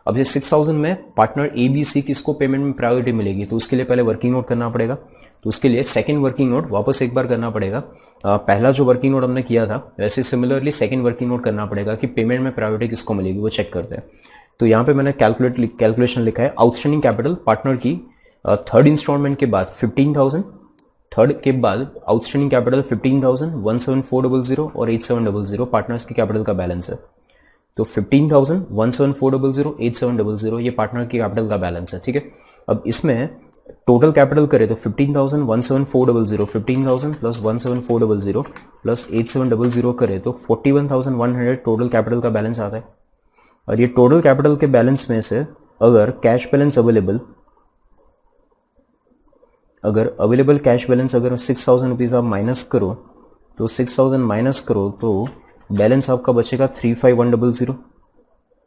अब ये 6,000 में पार्टनर ए बी सी किसको पेमेंट में प्रायोरिटी मिलेगी, तो उसके लिए पहले वर्किंग नोट करना पड़ेगा। तो उसके लिए सेकंड वर्किंग नोट वापस एक बार करना पड़ेगा। पहला जो वर्किंग नोट हमने किया था वैसे सिमिलरली सेकंड वर्किंग नोट करना पड़ेगा कि पेमेंट में प्रायोरिटी किसको मिलेगी वो चेक करते हैं। तो यहाँ पे मैंने कैलकुलेशन लिखा है, आउटस्टैंडिंग कैपिटल पार्टनर की 3rd इंस्टॉलमेंट के बाद 15,000, थर्ड के बाद आउटस्टैंडिंग कैपिटल 15,000, 17400 और 8700 पार्टनर्स की कैपिटल का बैलेंस है। तो 15,000, 17400, 8700 ये पार्टनर की कैपिटल का बैलेंस है, ठीक है। अब इसमें टोटल कैपिटल करें तो 15,000, 17400, 15,000 प्लस 17400 प्लस 8700 करें तो 41,100 टोटल कैपिटल का बैलेंस आता है। और ये टोटल कैपिटल के बैलेंस में से अगर cash balance available cash balance अगर 6,000 रुपीज आप माइनस करो तो 6,000 माइनस करो तो बैलेंस आपका बचेगा 35,100।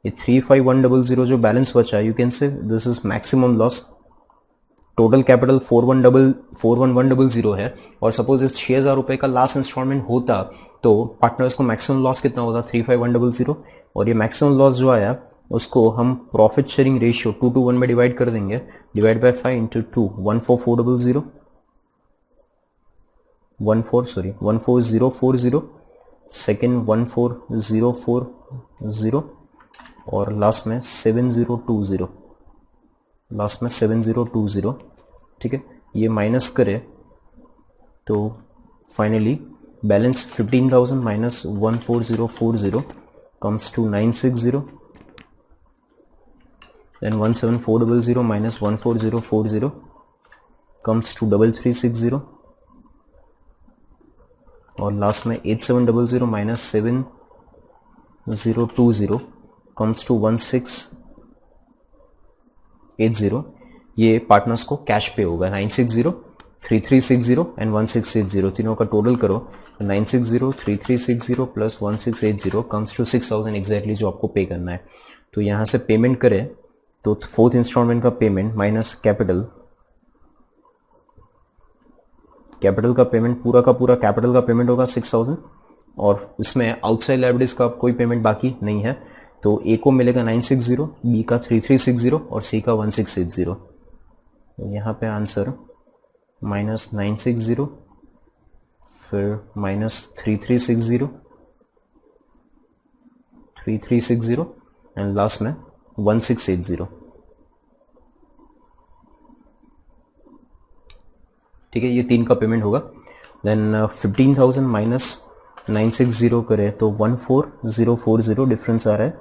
ये 35,100 जो बैलेंस बचा यू कैन से this is maximum loss. Total capital 41,100 है और सपोज इस 6,000 रुपए का लास्ट इंस्टॉलमेंट होता तो पार्टनर्स को मैक्सिमम लॉस कितना होता, 35,100। और ये मैक्सिमम लॉस जो आया उसको हम प्रॉफिट शेयरिंग रेशियो 2:1 में डिवाइड कर देंगे, डिवाइड बाय 5 इंटू 2, 14040, सेकेंड 14040 और लास्ट में 7020, ठीक है। ये माइनस करें तो finally balance 15,000 minus 14040 comes to 960, then 17400 minus 14040 comes to 3360 और लास्ट में 8700 माइनस 7020 comes to 1680। ये पार्टनर्स को कैश पे होगा 960, 3360 एंड 1680, तीनों का टोटल करो 960, 3360 प्लस 1680 कम्स टू 6,000 एग्जैक्टली जो आपको पे करना है। तो यहाँ से पेमेंट करें तो फोर्थ इंस्टॉलमेंट का पेमेंट माइनस कैपिटल का पेमेंट, पूरा का पूरा कैपिटल का पेमेंट होगा 6000 और इसमें आउटसाइड लायबिलिटीज का कोई पेमेंट बाकी नहीं है। तो ए को मिलेगा 960, बी का 3360 और सी का 1680। तो यहाँ पे आंसर माइनस 960, फिर माइनस 3360 एंड लास्ट में 1680। ठीक है, ये तीन का पेमेंट होगा। देन 15,000 माइनस 960 करें तो 14040 डिफरेंस आ रहा है।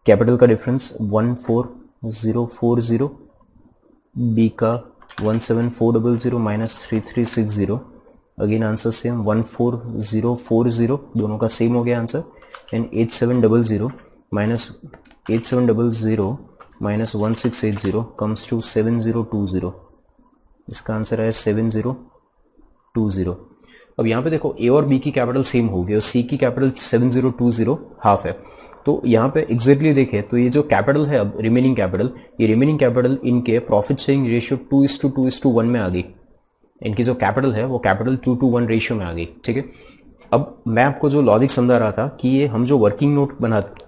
कैपिटल का डिफरेंस 14040, बी का 17400 माइनस 3360, अगेन आंसर सेम 14040, दोनों का सेम हो गया answer. And 8700 minus 1680 comes to 7020। इसका आंसर है 7020। अब यहाँ पे देखो ए और बी की कैपिटल सेम हो गई और सी की कैपिटल 7020 हाफ है। तो यहाँ पे एग्जैक्टली देखें तो ये जो कैपिटल है, अब रिमेनिंग कैपिटल, ये रिमेनिंग कैपिटल इनके प्रॉफिट शेयरिंग रेशियो 2:2:1 में आ गई। इनकी जो कैपिटल है वो कैपिटल 2:1 रेशियो में आ गई। ठीक है, अब मैं आपको जो लॉजिक समझा रहा था कि ये हम जो वर्किंग नोट बनाते,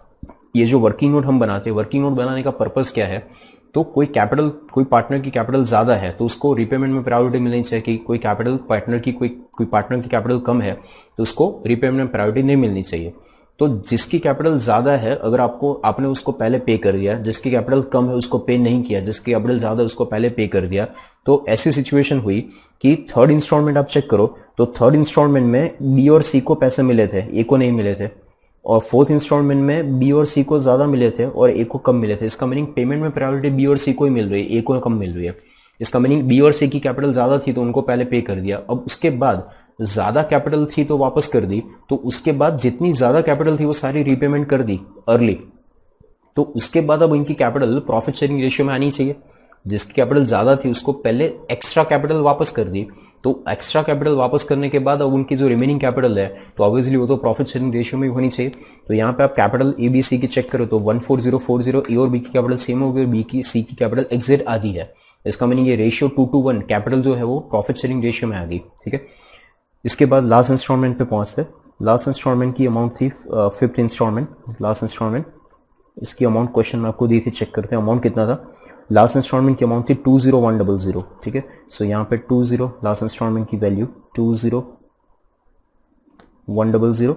ये जो वर्किंग नोट हम बनाते हैं, वर्किंग नोट बनाने का पर्पस क्या है? तो कोई कैपिटल, कोई पार्टनर की कैपिटल ज्यादा है तो उसको रिपेमेंट में प्रायोरिटी मिलनी चाहिए। कि कोई कैपिटल पार्टनर की कोई पार्टनर की कैपिटल कम है तो उसको रिपेमेंट में प्रायोरिटी नहीं मिलनी चाहिए। तो जिसकी कैपिटल ज्यादा है, अगर आपने उसको पहले पे कर दिया, जिसकी कैपिटल कम है उसको पे नहीं किया, जिसकी कैपिटल ज्यादा है उसको पहले पे कर दिया, तो ऐसी सिचुएशन हुई कि थर्ड इंस्टॉलमेंट आप चेक करो तो थर्ड इंस्टॉलमेंट में बी और सी को पैसे मिले थे, ए को नहीं मिले थे। और फोर्थ इंस्टॉलमेंट में बी और सी को ज्यादा मिले थे और ए को कम मिले थे। इसका मीनिंग पेमेंट में प्रायोरिटी बी और सी को ही मिल रही है, ए को कम मिल रही है। इसका मीनिंग बी और सी की कैपिटल ज्यादा थी तो उनको पहले पे कर दिया। अब उसके बाद ज्यादा कैपिटल थी तो वापस कर दी। तो उसके बाद जितनी ज्यादा कैपिटल थी वो सारी रीपेमेंट कर दी अर्ली। तो उसके बाद अब इनकी कैपिटल प्रॉफिट शेयरिंग रेशियो में आनी चाहिए। जिसकी कैपिटल ज्यादा थी उसको पहले एक्स्ट्रा कैपिटल वापस कर दी। तो एक्स्ट्रा कैपिटल वापस करने के बाद अब उनकी जो रिमेनिंग कैपिटल है तो ऑब्वियसली वो तो प्रॉफिट शेयरिंग रेशियो में होनी चाहिए। तो यहाँ पे आप कैपिटल ए बी सी की चेक करो तो 14040, ए और बी की कैपिटल सेम हो गई, बी की सी की कैपिटल एग्जैक्ट आधी है। इसका मीनिंग ये रेशियो 2:1 कैपिटल जो है वो प्रॉफिट शेयरिंग रेशियो में आ गई। ठीक है, इसके बाद लास्ट इंस्टॉलमेंट पे पहुंचते। लास्ट इंस्टॉलमेंट की अमाउंट थी फिफ्थ इंस्टॉलमेंट, लास्ट इंस्टॉलमेंट। इसकी अमाउंट क्वेश्चन में आपको दी थी, चेक करते हैं अमाउंट कितना था। लास्ट इंस्टॉलमेंट की अमाउंट थी 20100। ठीक है, सो यहाँ पे 20 लास्ट इंस्टॉलमेंट की वैल्यू 20100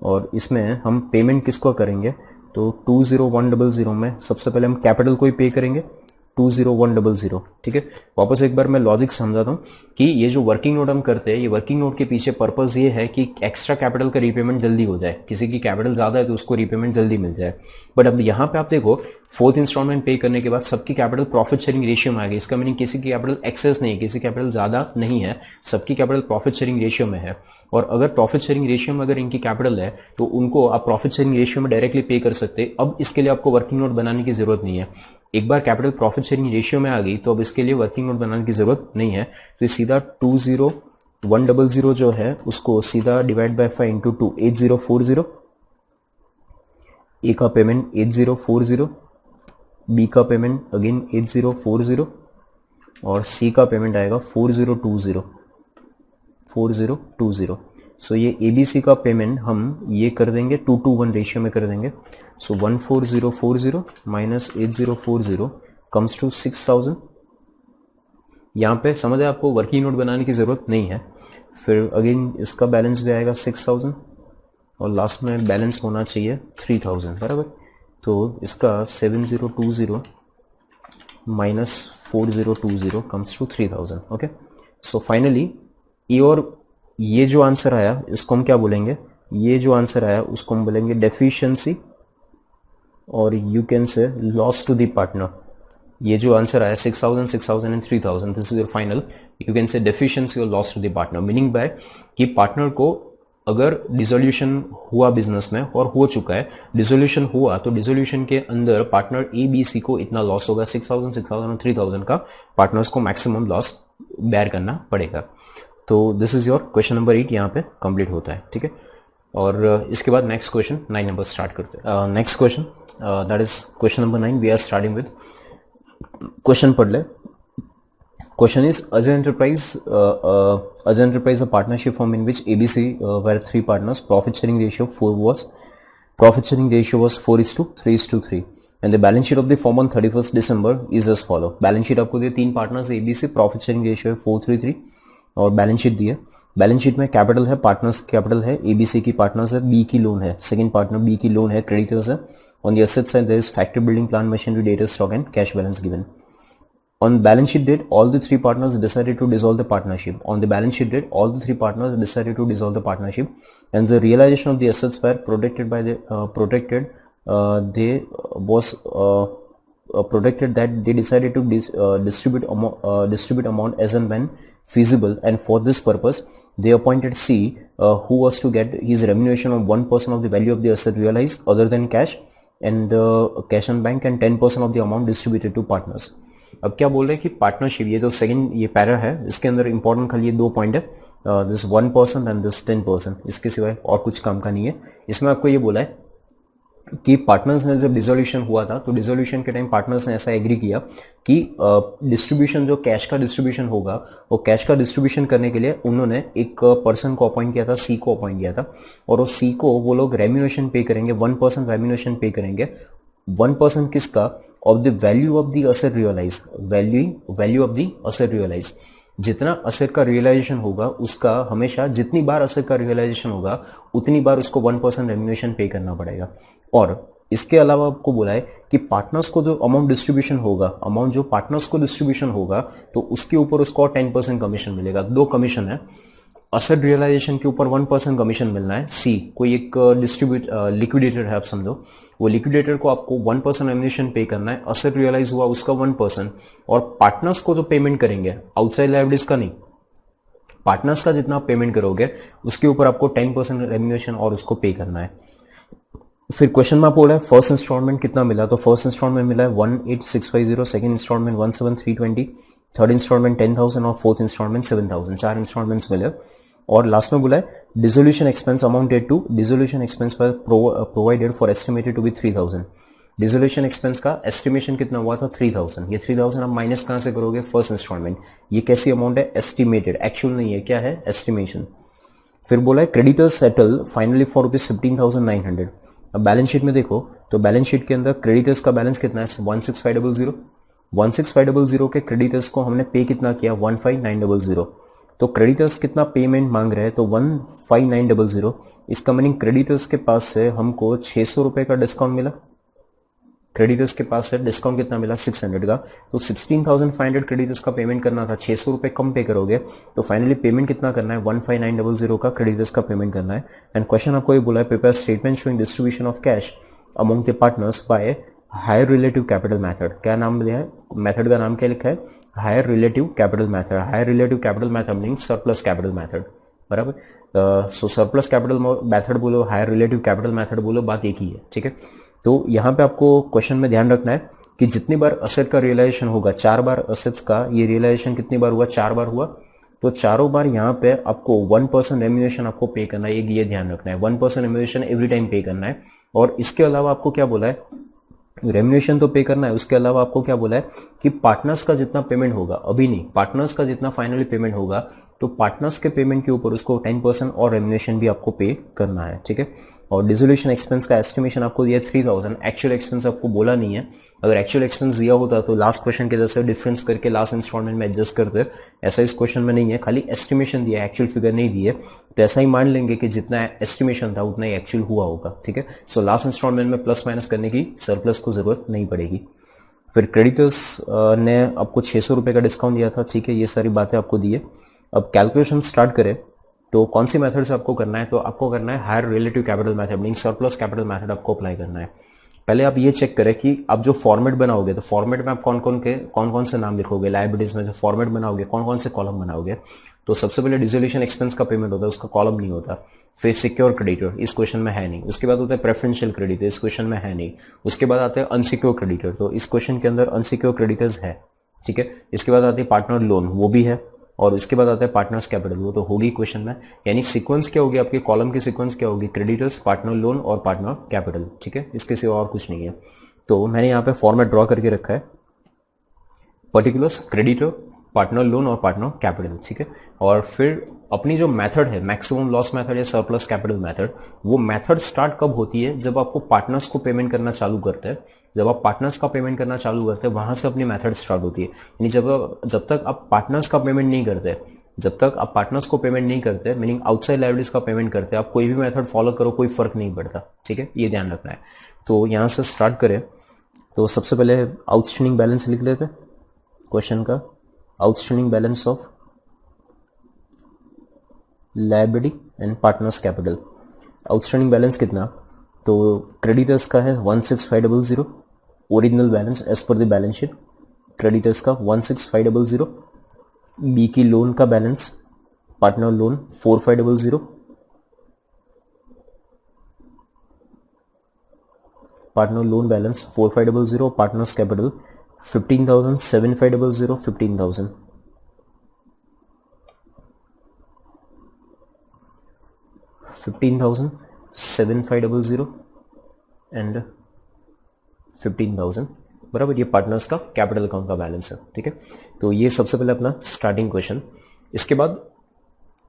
और इसमें हम पेमेंट किसको करेंगे तो 20100 में सबसे पहले हम कैपिटल को ही पे करेंगे 20100। ठीक है, वापस एक बार मैं लॉजिक समझाता हूँ कि ये जो वर्किंग नोट हम करते हैं, ये वर्किंग नोट के पीछे पर्पस ये है कि एक्स्ट्रा कैपिटल का रीपेमेंट जल्दी हो जाए। किसी की कैपिटल ज्यादा है तो उसको रीपेमेंट जल्दी मिल जाए। बट अब यहाँ पे आप देखो फोर्थ इंस्टॉलमेंट पे करने के बाद सबकी कैपिटल प्रॉफिट शेयरिंग रेशियो में आ गई। इसका मीनिंग किसी की कैपिटल एक्सेस नहीं है, किसी कैपिटल ज्यादा नहीं है, सबकी कैपिटल प्रॉफिट शेयरिंग रेशियो में है। और अगर प्रॉफिट शेयरिंग रेशियो में अगर इनकी कैपिटल है तो उनको आप प्रॉफिट शेयरिंग रेशियो में डायरेक्टली पे कर सकते। अब इसके लिए आपको वर्किंग नोट बनाने की जरूरत नहीं है। एक बार कैपिटल प्रॉफिट शेयरिंग रेशियो में आ गई तो अब इसके लिए वर्किंग नोट बनाने की जरूरत नहीं है। तो सीधा 20100 जो है उसको सीधा डिवाइड बाय 5 इंटू 2 8040। ए का पेमेंट 8040, बी का पेमेंट अगेन 8040 और सी का पेमेंट आएगा 4020। सो ये एबीसी का पेमेंट हम ये कर देंगे 2:1 रेशियो में कर देंगे। सो 14040 माइनस 8040 कम्स टू 6000। यहाँ पे समझ है आपको वर्किंग नोट बनाने की जरूरत नहीं है। फिर अगेन इसका बैलेंस भी आएगा 6000 और लास्ट में बैलेंस होना चाहिए 3000 बराबर। तो इसका 7020 minus 4020 comes to 3000। Okay, so finally ये और ये जो आंसर आया इसको हम क्या बोलेंगे, ये जो आंसर आया उसको हम बोलेंगे डेफिशिएंसी और you can say loss to the partner. ये जो आंसर आया 6000, 6000 and 3000, this is your final. You can say deficiency और loss to the partner, meaning by कि पार्टनर को अगर डिसोल्यूशन हुआ बिजनेस में और हो चुका है, डिसोल्यूशन हुआ तो डिसोल्यूशन के अंदर पार्टनर ए बी सी को इतना लॉस होगा, 6000, 6000 और 3000 का पार्टनर्स को मैक्सिमम लॉस बेयर करना पड़ेगा। तो this is your question number 8 यहाँ पे कंप्लीट होता है। ठीक है, और इसके बाद नेक्स्ट क्वेश्चन 9 नंबर स्टार्ट करते हैं। Next question that is question number 9. We are starting with question पढ़ ले. Question is Ajay Enterprise, a partnership firm in which ABC were three partners. Profit sharing ratio was 4:3:3, and the balance sheet of the firm on 31st December is as follow. Balance sheet आपको दिए तीन partners ABC, profit sharing ratio है 4:3:3 और balance sheet दी है. Balance sheet में capital है, partners capital है, ABC की पार्टनर्स है, B की लोन है, सेकंड पार्टनर B की लोन है, क्रेडिटर्स है. On the asset side there is factory, building, plant, machinery, data, stock and cash balance given. On balance sheet date, all the three partners decided to dissolve the partnership. On the balance sheet date, all the three partners decided to dissolve the partnership, and the realization of the assets were protected by the protected. They was protected that they decided to distribute amount as and when feasible, and for this purpose, they appointed C, who was to get his remuneration of 1% of the value of the asset realized other than cash and cash on bank, and 10% of the amount distributed to partners. अब क्या बोल रहे हैं कि partnership, ये जो second ये para है इसके अंदर इंपॉर्टेंट खाली ये दो पॉइंट है, दिस 1% एंड दिस 10%. इसके सिवाय और कुछ काम का नहीं है. इसमें आपको ये बोला है कि पार्टनर्स ने जब डिसोल्यूशन हुआ था तो डिसोल्यूशन के टाइम पार्टनर्स ने ऐसा एग्री किया कि डिस्ट्रीब्यूशन जो कैश का डिस्ट्रीब्यूशन होगा वो कैश का डिस्ट्रीब्यूशन करने के लिए उन्होंने एक पर्सन को अपॉइंट किया था, सी को अपॉइंट किया था, और उस सी को वो लोग रेम्यूनेशन पे करेंगे, 1% रेम्यूनेशन पे करेंगे. 1% किसका? Of the value of the asset realise, value of the asset realise. जितना असेट का रियलाइजेशन होगा उसका हमेशा, जितनी बार असेट का रियलाइजेशन होगा उतनी बार उसको 1% रेम्यूनेशन पे करना पड़ेगा. और इसके अलावा आपको बोला है कि पार्टनर्स को जो अमाउंट डिस्ट्रीब्यूशन होगा, अमाउंट जो पार्टनर्स को डिस्ट्रीब्यूशन होगा तो उसके ऊपर उसको 10% कमीशन मिलेगा. दो कमीशन है. असेट रियलाइजेशन के ऊपर 1% कमीशन मिलना है. सी कोई एक लिक्विडेटर है, आप समझो, वो लिक्विडेटर को आपको 1% रेम्यूनेशन पे करना है. असेट रियलाइज हुआ उसका 1%, और पार्टनर्स को जो पेमेंट करेंगे आउटसाइड लायबिलिटीज का नहीं, पार्टनर्स का जितना आप पेमेंट करोगे उसके ऊपर आपको 10% रेम्यूनेशन और उसको पे करना है. फिर क्वेश्चन में आपको बोला है फर्स्ट इंस्टॉलमेंट कितना मिला, तो फर्स्ट इंस्टॉलमेंट मिला है 18,650, सेकंड इंस्टॉलमेंट 17,320, थर्ड इंस्टॉलमेंट 10,000 और फोर्थ इंस्टॉलमेंट 7,000. 4 इंस्टॉलमेंट्स मिले. और लास्ट में बोला है dissolution expense amounted to, dissolution expense provided for estimated to be 3,000. Dissolution expense का एस्टिमेशन कितना हुआ था? 3,000. ये 3,000 आप माइनस कहां से करोगे? First instalment. ये कैसी अमाउंट है? एस्टिमेटेड, एक्चुअल नहीं है. क्या है? एस्टिमेशन. फिर बोला है creditors settle finally for rupees 15,900. अब बैलेंस शीट में देखो तो बैलेंस शीट के अंदर क्रेडिटर्स का बैलेंस कितना है? 16,500. 16,500 के क्रेडिटर्स को हमने पे कितना किया? 15,900. तो क्रेडिटर्स कितना पेमेंट मांग रहे हैं? तो 15,900. इसका मीनिंग क्रेडिटर्स के पास से हमको 600 रुपए का डिस्काउंट मिला. क्रेडिटर्स के पास से डिस्काउंट कितना मिला? 600 का. तो 16,500 क्रेडिटर्स का पेमेंट करना था, 600 रुपए कम पे करोगे तो फाइनली पेमेंट कितना करना है? 15,900 का क्रेडिटर्स का पेमेंट करना है. एंड क्वेश्चन आपको ये बोला है prepare statement showing distribution of cash among the partners by higher relative capital method. क्या नाम दिया है? मेथड का नाम क्या लिखा है? Higher relative capital method. Higher relative capital method meaning surplus capital method. बराबर. सो सरप्लस कैपिटल मेथड बोलो, हायर रिलेटिव कैपिटल मेथड बोलो, बात एक ही है. ठीक है. तो यहाँ पे आपको क्वेश्चन में ध्यान रखना है कि जितनी बार असेट का रियलाइजेशन होगा, 4 बार असेट्स का ये रियलाइजेशन कितनी बार हुआ? 4 बार हुआ. तो चारों बार यहाँ पे आपको 1% रेम्यूनेशन आपको पे करना है. ये ध्यान रखना है, 1% रेम्यूनेशन एवरी टाइम पे करना है. और इसके अलावा आपको क्या बोला है? रेम्यूनेशन तो पे करना है. उसके अलावा आपको क्या बोला है कि पार्टनर्स का जितना पेमेंट होगा, अभी नहीं, पार्टनर्स का जितना फाइनली पेमेंट होगा तो पार्टनर्स के पेमेंट के ऊपर उसको 10% और रेम्यूनेशन भी आपको पे करना है. ठीक है. और डिसोल्यूशन एक्सपेंस का एस्टिमेशन आपको दिया 3,000. एक्चुअल एक्सपेंस आपको बोला नहीं है. अगर एक्चुअल एक्सपेंस दिया होता तो लास्ट क्वेश्चन के जैसे डिफरेंस करके लास्ट इंस्टॉलमेंट में एडजस्ट करते. ऐसा इस क्वेश्चन में नहीं है, खाली एस्टिमेशन दिया है, एक्चुअल फिगर नहीं दी है. तो ऐसा ही मान लेंगे कि जितना एस्टिमेशन था उतना ही एक्चुअल हुआ होगा. ठीक है. सो लास्ट इंस्टॉलमेंट में प्लस माइनस करने की सरप्लस को जरूरत नहीं पड़ेगी. फिर क्रेडिटर्स ने आपको 600 रुपए का डिस्काउंट दिया था. ठीक है. ये सारी बातें आपको दी है. अब कैलकुलेशन स्टार्ट करें तो कौन सी मेथड से आपको करना है? तो आपको करना है higher relative capital method meaning surplus capital method आपको अप्लाई करना है. पहले आप ये चेक करें कि आप जो फॉर्मेट बनाओगे तो फॉर्मेट में आप कौन कौन से नाम लिखोगे. लायबिलिटीज में जो फॉर्मेट बनाओगे कौन कौन से कॉलम बनाओगे? तो सबसे पहले डिसोल्यूशन एक्सपेंस का पेमेंट होता है, उसका कॉलम नहीं होता. फिर सिक्योर क्रेडिटर, इस क्वेश्चन में है नहीं. उसके बाद होता है प्रेफरेंशियल क्रेडिटर, इस क्वेश्चन में है नहीं. उसके बाद आते हैं अनसिक्योर क्रेडिटर, तो इस क्वेश्चन के अंदर अनसिक्योर क्रेडिटर्स है. ठीक है. इसके बाद आती है पार्टनर लोन, वो भी है. और उसके बाद आता है पार्टनर्स कैपिटल, वो तो होगी क्वेश्चन में। यानी सीक्वेंस क्या होगी आपके कॉलम की, सीक्वेंस क्या होगी, क्रेडिटर्स, पार्टनर लोन और पार्टनर कैपिटल, ठीक है, इसके सिवा और कुछ नहीं है। तो मैंने यहाँ पे फॉर्मेट ड्रॉ करके रखा है, पर्टिकुलर्स, क्रेडिटर, पार्टनर लोन और पार्टनर कैपिटल, ठीक है। और फिर अपनी जो मेथड है मैक्सिमम लॉस मेथड या सरप्लस कैपिटल मेथड, वो मेथड स्टार्ट कब होती है, जब आपको पार्टनर्स को पेमेंट करना चालू करते हैं। जब आप पार्टनर्स का पेमेंट करना चालू करते हैं वहां से अपनी मेथड स्टार्ट होती है। यानी जब तक आप पार्टनर्स का पेमेंट नहीं करते, जब तक आप पार्टनर्स को पेमेंट नहीं करते, मीनिंग आउटसाइड लायबिलिटीज का पेमेंट करते, आप कोई भी मेथड फॉलो करो कोई फर्क नहीं पड़ता, ठीक है, ये ध्यान रखना है। तो यहां से स्टार्ट करें तो सबसे पहले आउटस्टैंडिंग बैलेंस लिख लेते हैं क्वेश्चन का, outstanding balance of liability and partners capital. Outstanding balance कितना, तो क्रेडिटर्स का है 16500, original balance as per the balance sheet, creditors का 16500, बी की लोन का balance, partner loan 4500, partner loan balance 4500, partners capital 15,000, 7500, 15,000, 15,000, 7500 and 15,000, बराबर। ये पार्टनर्स का कैपिटल अकाउंट का बैलेंस है, ठीक है। तो ये सबसे पहले अपना स्टार्टिंग क्वेश्चन। इसके बाद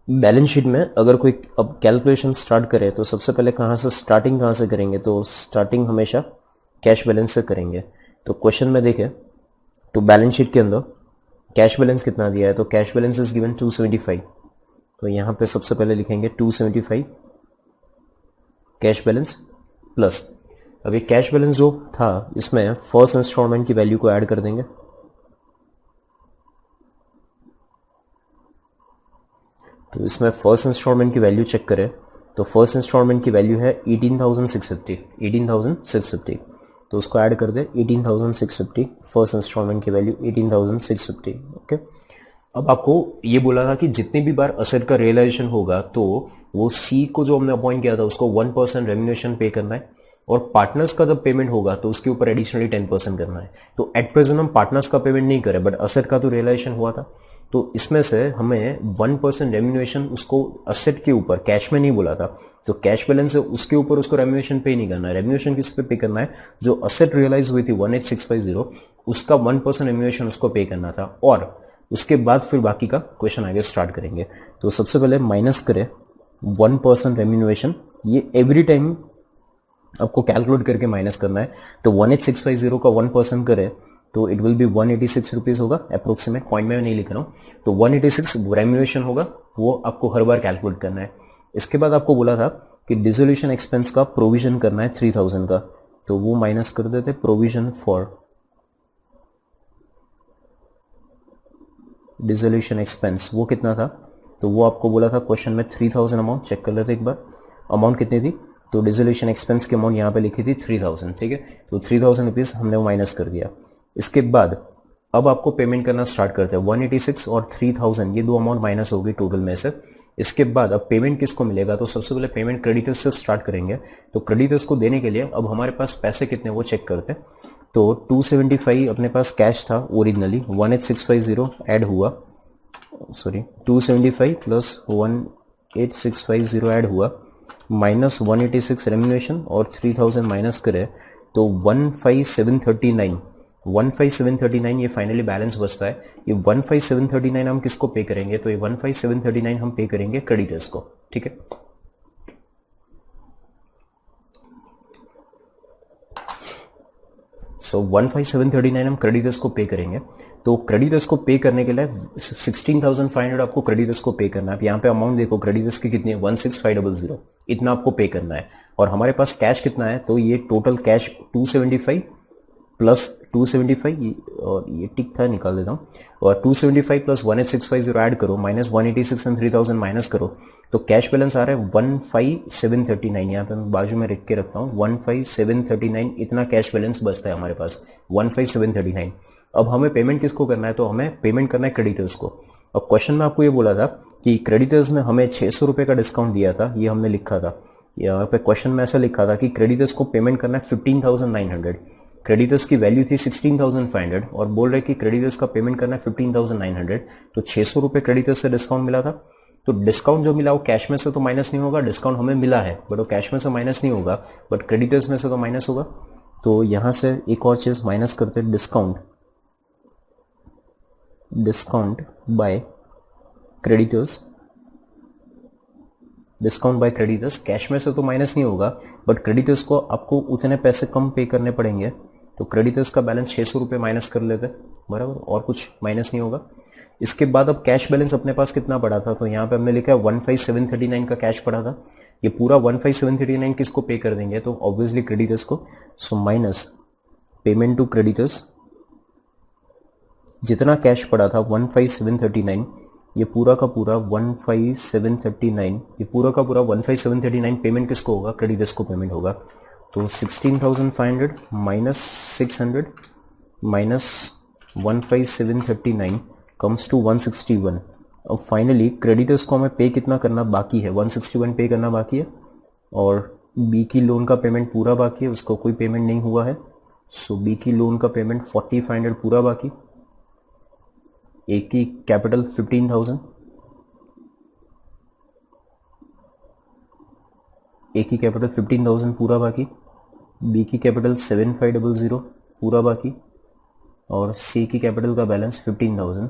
बैलेंस शीट में अगर कोई अब कैलकुलेशन स्टार्ट करे तो सबसे पहले कहाँ से स्टार्टिंग कहाँ से करेंगे, तो स्टार्टिंग हमेशा कैश बैलेंस से करेंगे। तो क्वेश्चन में देखें तो बैलेंस शीट के अंदर कैश बैलेंस कितना दिया है, तो कैश बैलेंस इज गिवन 275। तो यहाँ पे सबसे पहले लिखेंगे 275 कैश बैलेंस प्लस, अभी कैश बैलेंस जो था इसमें फर्स्ट इंस्टॉलमेंट की वैल्यू को ऐड कर देंगे। तो इसमें फर्स्ट इंस्टॉलमेंट की वैल्यू चेक करें तो फर्स्ट इंस्टॉलमेंट की वैल्यू है 18,650, तो उसको ऐड कर दे 18,650, फर्स्ट इंस्टॉलमेंट की वैल्यू 18,650, ओके। अब आपको ये बोला था कि जितनी भी बार असेट का रियलाइजेशन होगा तो वो सी को जो हमने अपॉइंट किया था उसको 1% रेम्यूनेशन पे करना है, और पार्टनर्स का जब पेमेंट होगा तो उसके ऊपर एडिशनली 10% करना है। तो एट प्रेजेंट हम पार्टनर्स का पेमेंट नहीं करें, बट असेट का तो रियलाइजेशन हुआ था, तो इसमें से हमें 1% रेम्यूनेशन उसको असेट के ऊपर, कैश में नहीं बोला था, तो कैश बैलेंस है उसके ऊपर उसको रेम्यूनेशन पे नहीं करना है। रेम्यूनेशन किस पे करना है, जो असेट रियलाइज हुई थी 18650 उसका 1% रेम्यूनेशन उसको पे करना था, और उसके बाद फिर बाकी का क्वेश्चन आगे स्टार्ट करेंगे। तो सबसे पहले माइनस करें 1% रेम्यूनेशन, ये एवरी टाइम आपको कैलकुलेट करके माइनस करना है। तो 18650 का 1% करें तो इट विल बी 186 रुपीज होगा अप्रोक्सीमेट, पॉइंट में नहीं लिख रहा हूँ। तो 186 रेम्यूनेशन होगा, वो आपको हर बार कैलकुलेट करना है। इसके बाद आपको बोला था कि डिसोल्यूशन एक्सपेंस का प्रोविजन करना है 3000 का, तो वो माइनस कर देते प्रोविजन फॉर डिसोल्यूशन एक्सपेंस, वो कितना था, तो वो आपको बोला था क्वेश्चन में 3000 अमाउंट, चेक कर लेते एक बार अमाउंट कितनी थी। तो डिसोल्यूशन एक्सपेंस की अमाउंट यहाँ पे लिखी थी 3000, ठीक है। तो 3000 रुपीज हमने वो माइनस कर दिया। इसके बाद अब आपको पेमेंट करना स्टार्ट करते हैं। 186 और 3000 ये दो अमाउंट माइनस होगी टोटल में से। इसके बाद अब पेमेंट किसको मिलेगा, तो सबसे पहले पेमेंट क्रेडिटर्स से स्टार्ट करेंगे। तो क्रेडिटर्स को देने के लिए अब हमारे पास पैसे कितने वो चेक करते हैं। तो 275 अपने पास कैश था ओरिजिनली, 18650 ऐड हुआ, सॉरी 275 प्लस 18650 ऐड हुआ, माइनस 186 रेम्यूनेशन और 3000 माइनस करे तो 15739 ये फाइनली बैलेंस बचता है। ये 15739 हम किसको पे करेंगे, तो ये 15739 हम पे करेंगे क्रेडिटर्स को, ठीक है। सो 15739 हम क्रेडिटर्स को पे करेंगे। तो क्रेडिटर्स को पे करने के लिए 16,500 आपको क्रेडिटर्स को पे करना है। यहाँ पे अमाउंट देखो क्रेडिटर्स की कितनी है, 16500, इतना आपको पे करना है। और हमारे पास कैश कितना है, तो ये टोटल कैश 275 प्लस 275 और ये टिक था निकाल देता हूँ, और 275 प्लस 18650 ऐड करो, माइनस 186 एंड 3000 माइनस करो, तो कैश बैलेंस आ रहा है 15739। यहाँ पे मैं बाजू में लिख के रखता हूँ 15739, इतना कैश बैलेंस बचता है हमारे पास 15739। अब हमें पेमेंट किसको करना है, तो हमें पेमेंट करना है क्रेडिटर्स को। अब क्वेश्चन में आपको ये बोला था कि क्रेडिटर्स ने हमें 600 रुपये का डिस्काउंट दिया था, ये हमने लिखा था। यहाँ पे क्वेश्चन में ऐसा लिखा था कि क्रेडिटर्स को पेमेंट करना है 15,900। क्रेडिटर्स की वैल्यू थी 16,500 और बोल रहे कि क्रेडिटर्स का पेमेंट करना है 15,900, तो 600 रुपये क्रेडिटर्स से डिस्काउंट मिला था। तो डिस्काउंट जो मिला वो कैश में से तो माइनस नहीं होगा, डिस्काउंट हमें मिला है बट वो कैश में से माइनस नहीं होगा, बट क्रेडिटर्स में से तो माइनस होगा। तो यहाँ से एक और चीज़ माइनस करते, discount by creditors, discount by creditors cash में से तो माइनस नहीं होगा, बट क्रेडिटर्स को आपको उतने पैसे कम पे करने पड़ेंगे, तो क्रेडिटर्स का बैलेंस 600 रुपये माइनस कर लेते, बराबर, और कुछ माइनस नहीं होगा। इसके बाद अब कैश बैलेंस अपने पास कितना पड़ा था, तो यहाँ पे हमने लिखा है 15,739 का कैश पड़ा था। ये पूरा 15,739 किसको पे कर देंगे, तो ऑब्वियसली क्रेडिटर्स को। So minus payment to creditors, जितना कैश पड़ा था 15,739, ये पूरा का पूरा 15,739, ये पूरा का पूरा 15,739 पेमेंट किसको होगा, क्रेडिटर्स को पेमेंट होगा। तो 16,500 माइनस 600 माइनस 15,739 कम्स टू 161। अब फाइनली क्रेडिटर्स को हमें पे कितना करना बाकी है, 161 पे करना बाकी है, और बी की लोन का पेमेंट पूरा बाकी है, उसको कोई पेमेंट नहीं हुआ है। सो बी की लोन का पेमेंट 4,500 पूरा बाकी, ए की कैपिटल 15,000, ए की कैपिटल 15,000 पूरा बाकी, बी की कैपिटल 7,500 पूरा बाकी, और सी की कैपिटल का बैलेंस 15,000।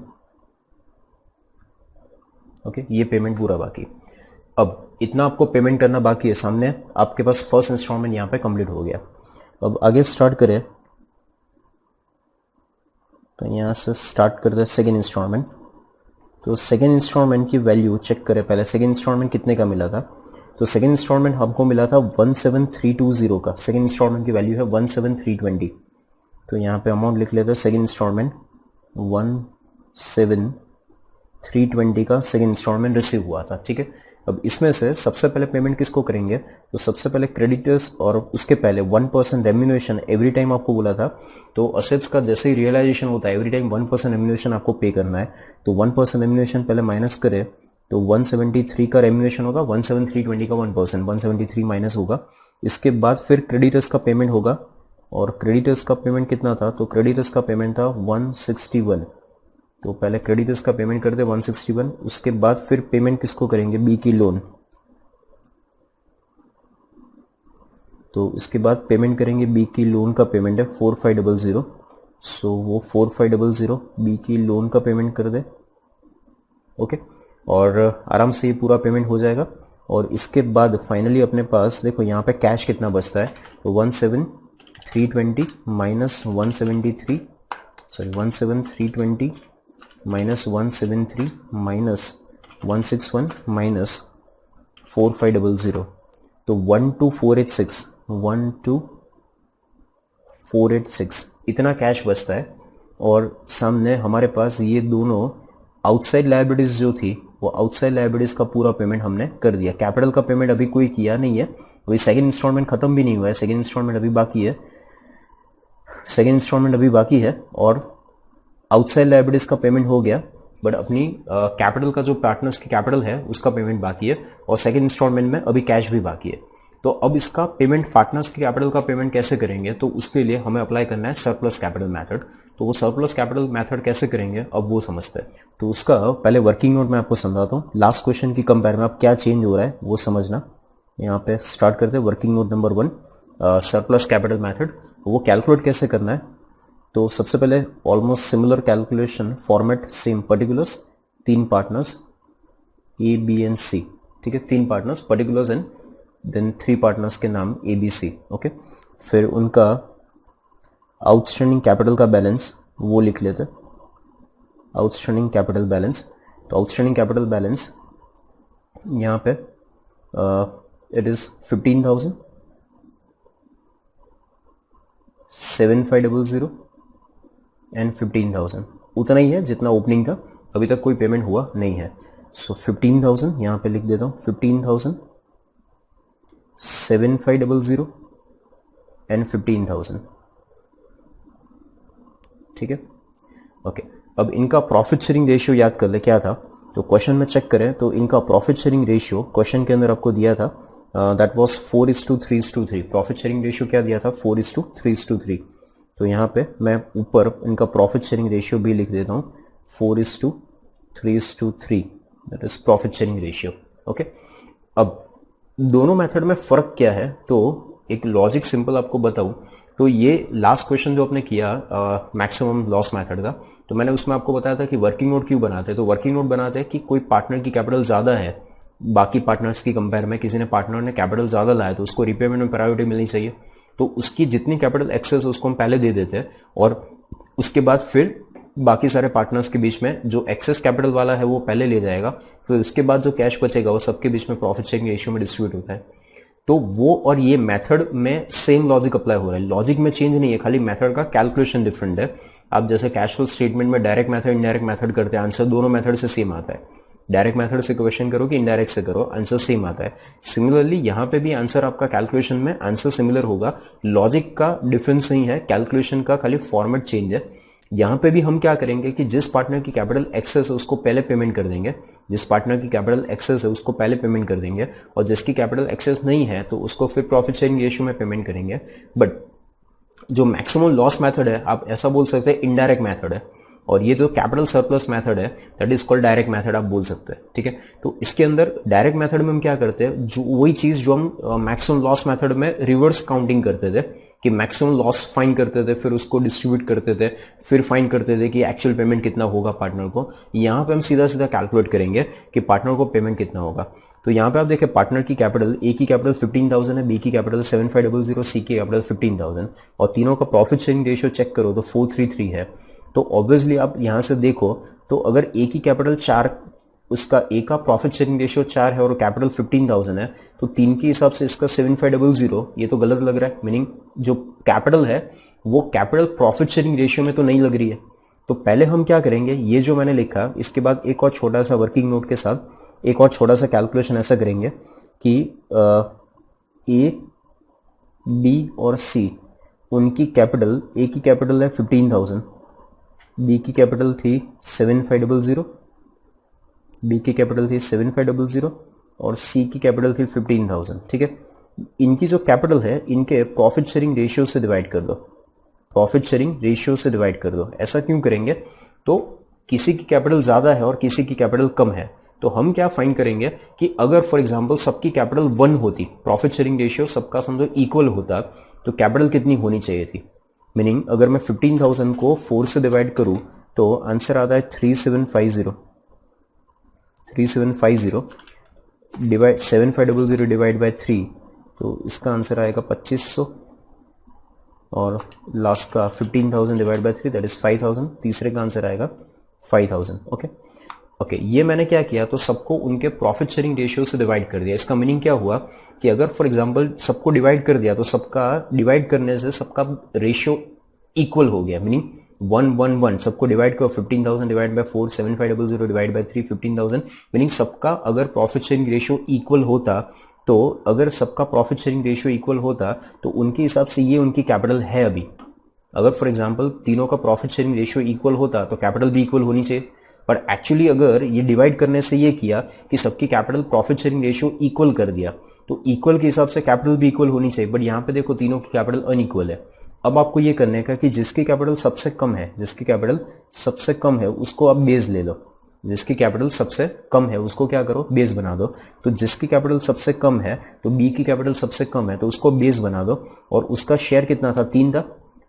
ओके, ये पेमेंट पूरा बाकी। अब इतना आपको पेमेंट करना बाकी है, सामने आपके पास फर्स्ट इंस्टॉलमेंट यहाँ पे कंप्लीट हो गया। अब आगे स्टार्ट करें, तो यहाँ से स्टार्ट करते हैं सेकेंड इंस्टॉलमेंट। तो सेकेंड इंस्टॉलमेंट की वैल्यू चेक करें पहले, सेकेंड इंस्टॉलमेंट कितने का मिला था। तो सेकेंड इंस्टॉलमेंट हमको मिला था 17,320 का, सेकेंड इंस्टॉलमेंट की वैल्यू है 17,320। तो यहाँ पे अमाउंट लिख लेते हैं, सेकेंड इंस्टॉलमेंट 17,320 का सेकेंड इंस्टॉलमेंट रिसीव हुआ था, ठीक है। अब इसमें से सबसे पहले पेमेंट किसको करेंगे, तो सबसे पहले क्रेडिटर्स, और उसके पहले 1% रेम्यूनरेशन एवरी टाइम आपको बोला था। तो असेट्स का जैसे ही रियलाइजेशन होता है एवरी टाइम 1% रेम्यूनरेशन आपको पे करना है। तो 1% रेम्यूनरेशन पहले माइनस करे तो 173 का रेम्यूनरेशन होगा, 17,320 का 1%, 173 माइनस होगा। इसके बाद फिर क्रेडिटर्स का पेमेंट होगा, और क्रेडिटर्स का पेमेंट कितना था, तो क्रेडिटर्स का पेमेंट था 161। तो पहले क्रेडिटर्स का पेमेंट कर दे 161, उसके बाद फिर पेमेंट किसको करेंगे, बी की लोन। तो इसके बाद पेमेंट करेंगे बी की लोन का पेमेंट है 4,500। सो वो 4,500 बी की लोन का पेमेंट कर दे, ओके, और आराम से ये पूरा पेमेंट हो जाएगा। और इसके बाद फाइनली अपने पास देखो यहाँ पे कैश कितना बचता है, तो 17,320 minus 173, sorry 17,320 minus 173 minus 161 minus 4,500, तो 12,486, 12,486 इतना कैश बचता है। और सामने हमारे पास ये दोनों आउटसाइड लायबिलिटीज जो थी, वो आउटसाइड लायबिलिटीज का पूरा पेमेंट हमने कर दिया। कैपिटल का पेमेंट अभी कोई किया नहीं है, अभी सेकेंड इंस्टॉलमेंट खत्म भी नहीं हुआ है, सेकेंड इंस्टॉलमेंट अभी बाकी है, सेकेंड इंस्टॉलमेंट अभी बाकी है, और आउटसाइड लायबिलिटीज का पेमेंट हो गया, बट अपनी कैपिटल का जो पार्टनर्स की कैपिटल है उसका पेमेंट बाकी है, और सेकेंड इंस्टॉलमेंट में अभी कैश भी बाकी है। तो अब इसका पेमेंट, पार्टनर्स की कैपिटल का पेमेंट कैसे करेंगे, तो उसके लिए हमें अप्लाई करना है सरप्लस कैपिटल मेथड। तो वो सरप्लस कैपिटल मेथड कैसे करेंगे अब वो समझते हैं। तो उसका पहले वर्किंग नोट में आपको समझाता हूँ, लास्ट क्वेश्चन की कंपेयर में अब क्या चेंज हो रहा है वो समझना। यहाँ पे स्टार्ट करते हैं working note number 1, surplus capital method. वो कैलकुलेट कैसे करना है, तो सबसे पहले almost similar calculation, format same, particulars 3 partners A B and C, ठीक है, 3 partners, particulars and then 3 partners के नाम ए बी सी, ओके। फिर उनका आउटस्टैंडिंग कैपिटल का बैलेंस वो लिख लेते, आउटस्टैंडिंग कैपिटल बैलेंस। तो आउटस्टैंडिंग कैपिटल बैलेंस यहाँ पे इट इज 15,000, 7,500 एंड 15,000, उतना ही है जितना ओपनिंग था, अभी तक कोई पेमेंट हुआ नहीं है। सो 15,000 यहाँ पे लिख देता हूँ, 15,000, 7,500 एंड 15,000, ठीक है, ओके। अब इनका प्रॉफिट शेयरिंग रेशियो याद कर ले क्या था, तो क्वेश्चन में चेक करें तो इनका प्रॉफिट शेयरिंग रेशियो क्वेश्चन के अंदर आपको दिया था, that was 4:3:3। Profit sharing ratio क्या दिया था, 4:3:3। तो यहाँ पे मैं ऊपर इनका प्रॉफिट शेयरिंग रेशियो भी लिख देता हूँ 4:3:3, that is profit sharing ratio. Okay, अब दोनों मेथड में फ़र्क क्या है, तो एक लॉजिक सिंपल आपको बताऊं तो ये लास्ट क्वेश्चन जो आपने किया मैक्सिमम लॉस मेथड का, तो मैंने उसमें आपको बताया था कि वर्किंग नोट क्यों बनाते हैं। तो वर्किंग नोट बनाते हैं कि कोई पार्टनर की कैपिटल ज़्यादा है बाकी पार्टनर्स की कंपेयर में, किसी ने पार्टनर ने कैपिटल ज़्यादा लाया तो उसको रिपेमेंट में प्रायोरिटी मिलनी चाहिए, तो उसकी जितनी कैपिटल एक्सेस है उसको हम पहले दे देते हैं और उसके बाद फिर बाकी सारे पार्टनर्स के बीच में जो एक्सेस कैपिटल वाला है वो पहले ले जाएगा, फिर उसके बाद जो कैश बचेगा वो सबके बीच में प्रॉफिट शेयरिंग रेशियो में डिस्ट्रीब्यूट होता है। तो वो और ये मेथड में सेम लॉजिक अप्लाई हो रहा है, लॉजिक में चेंज नहीं है, खाली मेथड का कैलकुलेशन डिफरेंट है। आप जैसे कैश फ्लो स्टेटमेंट में डायरेक्ट मेथड इनडायरेक्ट मेथड करते हैं, आंसर दोनों मेथड से सेम आता है। डायरेक्ट मेथड से क्वेश्चन करो कि इनडायरेक्ट से करो, आंसर सेम आता है। सिमिलरली यहाँ पे भी आंसर आपका कैलकुलेशन में आंसर सिमिलर होगा, लॉजिक का डिफरेंस नहीं है, कैलकुलेशन का खाली फॉर्मेट चेंज है। यहाँ पे भी हम क्या करेंगे कि जिस पार्टनर की कैपिटल एक्सेस है उसको पहले पेमेंट कर देंगे, जिस पार्टनर की कैपिटल एक्सेस है उसको पहले पेमेंट कर देंगे, और जिसकी कैपिटल एक्सेस नहीं है तो उसको फिर प्रॉफिट शेयरिंग रेशियो में पेमेंट करेंगे। बट जो मैक्सिमम लॉस मेथड है, आप ऐसा बोल सकते हैं इनडायरेक्ट मेथड है, और ये जो कैपिटल सरप्लस मेथड है that is called direct method आप बोल सकते हैं। ठीक है, तो इसके अंदर डायरेक्ट मेथड में हम क्या करते हैं, जो वही चीज जो हम मैक्सिमम लॉस मेथड में रिवर्स काउंटिंग करते थे कि मैक्सिमम लॉस फाइंड करते थे, फिर उसको डिस्ट्रीब्यूट करते थे, फिर फाइंड करते थे कि एक्चुअल पेमेंट कितना होगा पार्टनर को। यहाँ पे हम सीधा सीधा कैलकुलेट करेंगे कि पार्टनर को पेमेंट कितना होगा। तो यहाँ पे आप देखें पार्टनर की कैपिटल, ए की कैपिटल 15,000 है, बी की कैपिटल 7,500, सी की कैपिटल 15,000, और तीनों का प्रॉफिट शेयरिंग रेशियो चेक करो तो 4:3:3 है। तो ऑब्वियसली आप यहाँ से देखो तो अगर ए की कैपिटल 4, उसका ए का प्रॉफिट शेयरिंग रेशियो 4 है और कैपिटल 15,000 है, तो 3 के हिसाब से इसका 7,500, ये तो गलत लग रहा है। मीनिंग जो कैपिटल है वो कैपिटल प्रॉफिट शेयरिंग रेशियो में तो नहीं लग रही है। तो पहले हम क्या करेंगे, ये जो मैंने लिखा इसके बाद एक और छोटा सा वर्किंग नोट के साथ एक और छोटा सा कैलकुलेशन ऐसा करेंगे कि ए, बी और सी उनकी कैपिटल, ए की कैपिटल है 15,000, बी की कैपिटल थी 7,500, बी की कैपिटल थी 7,500 और सी की कैपिटल थी 15,000। ठीक है, इनकी जो कैपिटल है इनके प्रॉफिट शेयरिंग रेशियो से डिवाइड कर दो, प्रॉफिट शेयरिंग रेशियो से डिवाइड कर दो। ऐसा क्यों करेंगे, तो किसी की कैपिटल ज़्यादा है और किसी की कैपिटल कम है, तो हम क्या फाइंड करेंगे कि अगर फॉर एग्जांपल सबकी कैपिटल 1 होती, प्रॉफिट शेयरिंग रेशियो सबका समझो इक्वल होता, तो कैपिटल कितनी होनी चाहिए थी। मीनिंग अगर मैं 15,000 को 4 से डिवाइड करूं तो आंसर आता है 3750 डिवाइड 7,500 डिवाइड बाय 3, तो इसका आंसर आएगा 2500, और लास्ट का 15,000 डिवाइड बाय 3 दैट इज 5,000, तीसरे का आंसर आएगा 5,000। ओके, ये मैंने क्या किया, तो सबको उनके प्रॉफिट शेयरिंग रेशियो से डिवाइड कर दिया। इसका मीनिंग क्या हुआ कि अगर फॉर एग्जांपल सबको डिवाइड कर दिया तो सबका डिवाइड करने से सबका रेशियो इक्वल हो गया, मीनिंग 1:1:1 सबको डिवाइड करो, 15,000 divide by 4, 7,500 divide by 3, 15,000, meaning सबका अगर प्रॉफिट शेयरिंग रेशियो इक्वल होता, तो अगर सबका प्रॉफिट शेयरिंग रेशियो इक्वल होता तो उनके हिसाब से ये उनकी कैपिटल है अभी। अगर फॉर एग्जांपल तीनों का प्रॉफिट शेयरिंग रेशियो इक्वल होता तो कैपिटल भी इक्वल होनी चाहिए, पर एक्चुअली अगर ये डिवाइड करने से ये किया कि सबकी capital profit sharing ratio equal कर दिया, तो इक्वल के हिसाब से कैपिटल भी इक्वल होनी चाहिए, बट यहाँ पे देखो तीनों की कैपिटल अनइक्वल है। अब आपको ये करने का कि जिसकी कैपिटल सबसे कम है, जिसकी कैपिटल सबसे कम है उसको आप बेस ले लो, जिसकी कैपिटल सबसे कम है उसको क्या करो, बेस बना दो। तो जिसकी कैपिटल सबसे कम है, तो बी की कैपिटल सबसे कम है तो उसको बेस बना दो, और उसका शेयर कितना था, 3 था,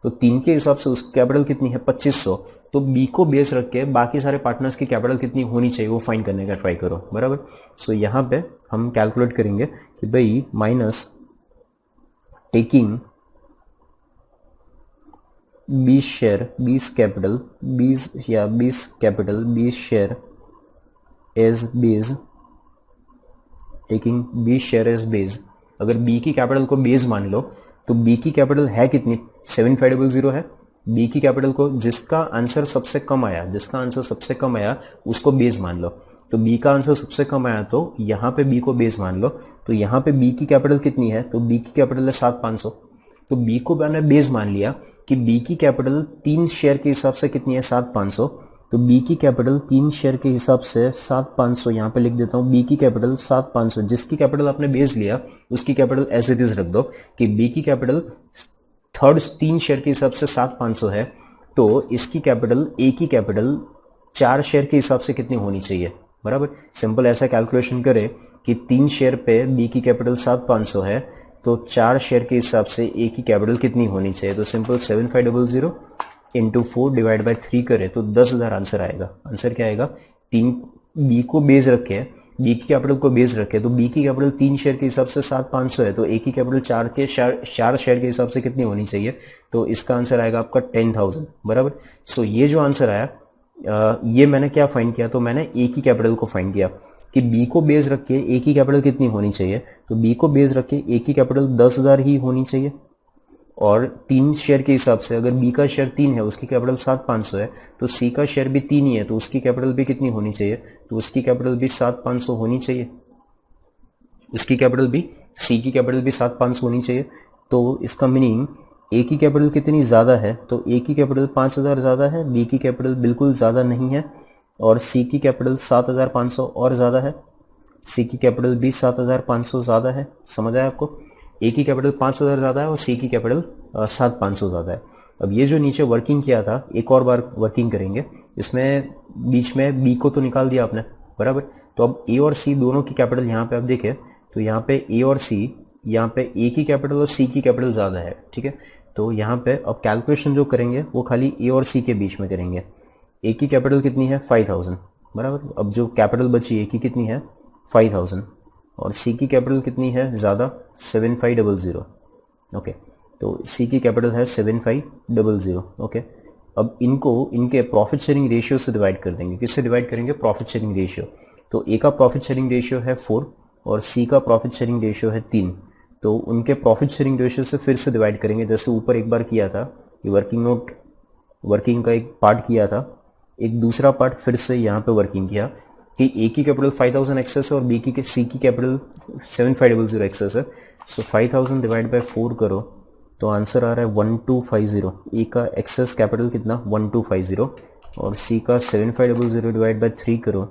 तो 3 के हिसाब से उसकी कैपिटल कितनी है, 2500। तो बी को बेस रख के बाकी सारे पार्टनर्स की कैपिटल कितनी होनी चाहिए वो फाइंड करने का ट्राई करो, बराबर। सो यहाँ पे हम कैलकुलेट करेंगे कि भाई minus taking B share, B's capital, B's capital, B's share as base, taking B share as base. अगर बी की कैपिटल को बेस मान लो तो बी की कैपिटल है कितनी, 7,500 है। बी की कैपिटल को जिसका आंसर सबसे कम आया, जिसका आंसर सबसे कम आया उसको बेस मान लो। तो बी का आंसर सबसे कम आया तो यहाँ पे बी को बेस मान लो। तो यहाँ पे बी की कैपिटल कितनी है, तो बी की कैपिटल है 7,500। तो बी को मैंने बेस मान लिया कि बी की कैपिटल 3 शेयर के हिसाब से कितनी है, 7,500। तो बी की कैपिटल 3 शेयर के हिसाब से 7,500, यहाँ पे लिख देता हूँ बी की कैपिटल 7,500। जिसकी कैपिटल आपने बेस लिया उसकी कैपिटल एज इट इज रख दो कि बी की कैपिटल थर्ड 3 शेयर के हिसाब से 7,500 है, तो इसकी कैपिटल ए की कैपिटल 4 शेयर के हिसाब से कितनी होनी चाहिए, बराबर। सिंपल ऐसा कैलकुलेशन करें कि 3 शेयर पे बी की कैपिटल 7,500 है, तो 4 शेयर के हिसाब से ए की कैपिटल कितनी होनी चाहिए, तो सिंपल 7500 इंटू 4 डिवाइड बाई 3 करें तो 10,000 आंसर आएगा। आंसर क्या आएगा, 3 बी को बेस रखे, बी की कैपिटल को बेस रखे, तो बी की कैपिटल 3 शेयर के हिसाब से 7,500 है, तो ए की कैपिटल 4 शेयर के हिसाब से कितनी होनी चाहिए, तो इसका आंसर आएगा आपका 10,000, बराबर। सो ये जो आंसर आया, ये मैंने क्या फाइंड किया, तो मैंने ए की कैपिटल को फाइंड किया कि बी को बेस रख के ए की कैपिटल कितनी होनी चाहिए, तो बी को बेस रख के ए की कैपिटल 10,000 ही होनी चाहिए, और 3 शेयर के हिसाब से अगर बी का शेयर 3 है, उसकी कैपिटल 7,500 है, तो सी का शेयर भी 3 ही है, तो उसकी कैपिटल भी कितनी होनी चाहिए, तो उसकी कैपिटल भी 7,500 होनी चाहिए, उसकी कैपिटल भी, सी की कैपिटल भी 7,500 होनी चाहिए। तो इसका मीनिंग ए की कैपिटल कितनी ज़्यादा है, तो ए की कैपिटल 5,000 ज़्यादा है, बी की कैपिटल बिल्कुल ज़्यादा नहीं है, और सी की कैपिटल 7,500 और ज़्यादा है, सी की कैपिटल भी 7,500 ज़्यादा है। समझ आया आपको, ए की कैपिटल 5,000 ज़्यादा है और सी की कैपिटल 7,500 ज़्यादा है। अब ये जो नीचे वर्किंग किया था, एक और बार वर्किंग करेंगे, इसमें बीच में बी को तो निकाल दिया आपने, बराबर। तो अब ए और सी दोनों की कैपिटल यहाँ पे आप देखें, तो यहाँ पे ए और सी, यहाँ पे ए की कैपिटल और सी की कैपिटल ज़्यादा है, ठीक है। तो यहाँ पे अब कैलकुलेशन जो करेंगे वो खाली ए और सी के बीच में करेंगे। ए की कैपिटल कितनी है 5,000, बराबर। अब जो कैपिटल बची ए की कितनी है 5,000, और सी की कैपिटल कितनी है ज़्यादा 7,500, ओके। तो सी की कैपिटल है 7,500, ओके। अब इनको इनके प्रॉफिट शेयरिंग रेशियो से डिवाइड कर देंगे। किससे डिवाइड करेंगे, प्रॉफिट शेयरिंग रेशियो। तो ए का प्रॉफिट शेयरिंग रेशियो है 4 और सी का प्रॉफिट शेयरिंग रेशियो है 3, तो उनके प्रॉफिट शेयरिंग रेशियो से फिर से डिवाइड करेंगे, जैसे ऊपर एक बार किया था कि वर्किंग का एक पार्ट किया था, एक दूसरा पार्ट फिर से यहाँ पे वर्किंग किया कि ए की कैपिटल 5,000 एक्सेस है और बी की सी की कैपिटल 7,500 एक्सेस है। सो 5,000 डिवाइड बाय 4 करो तो आंसर आ रहा है 1250। ए का एक्सेस कैपिटल कितना 1250 और सी का 7,500 डिवाइड बाय 3 करो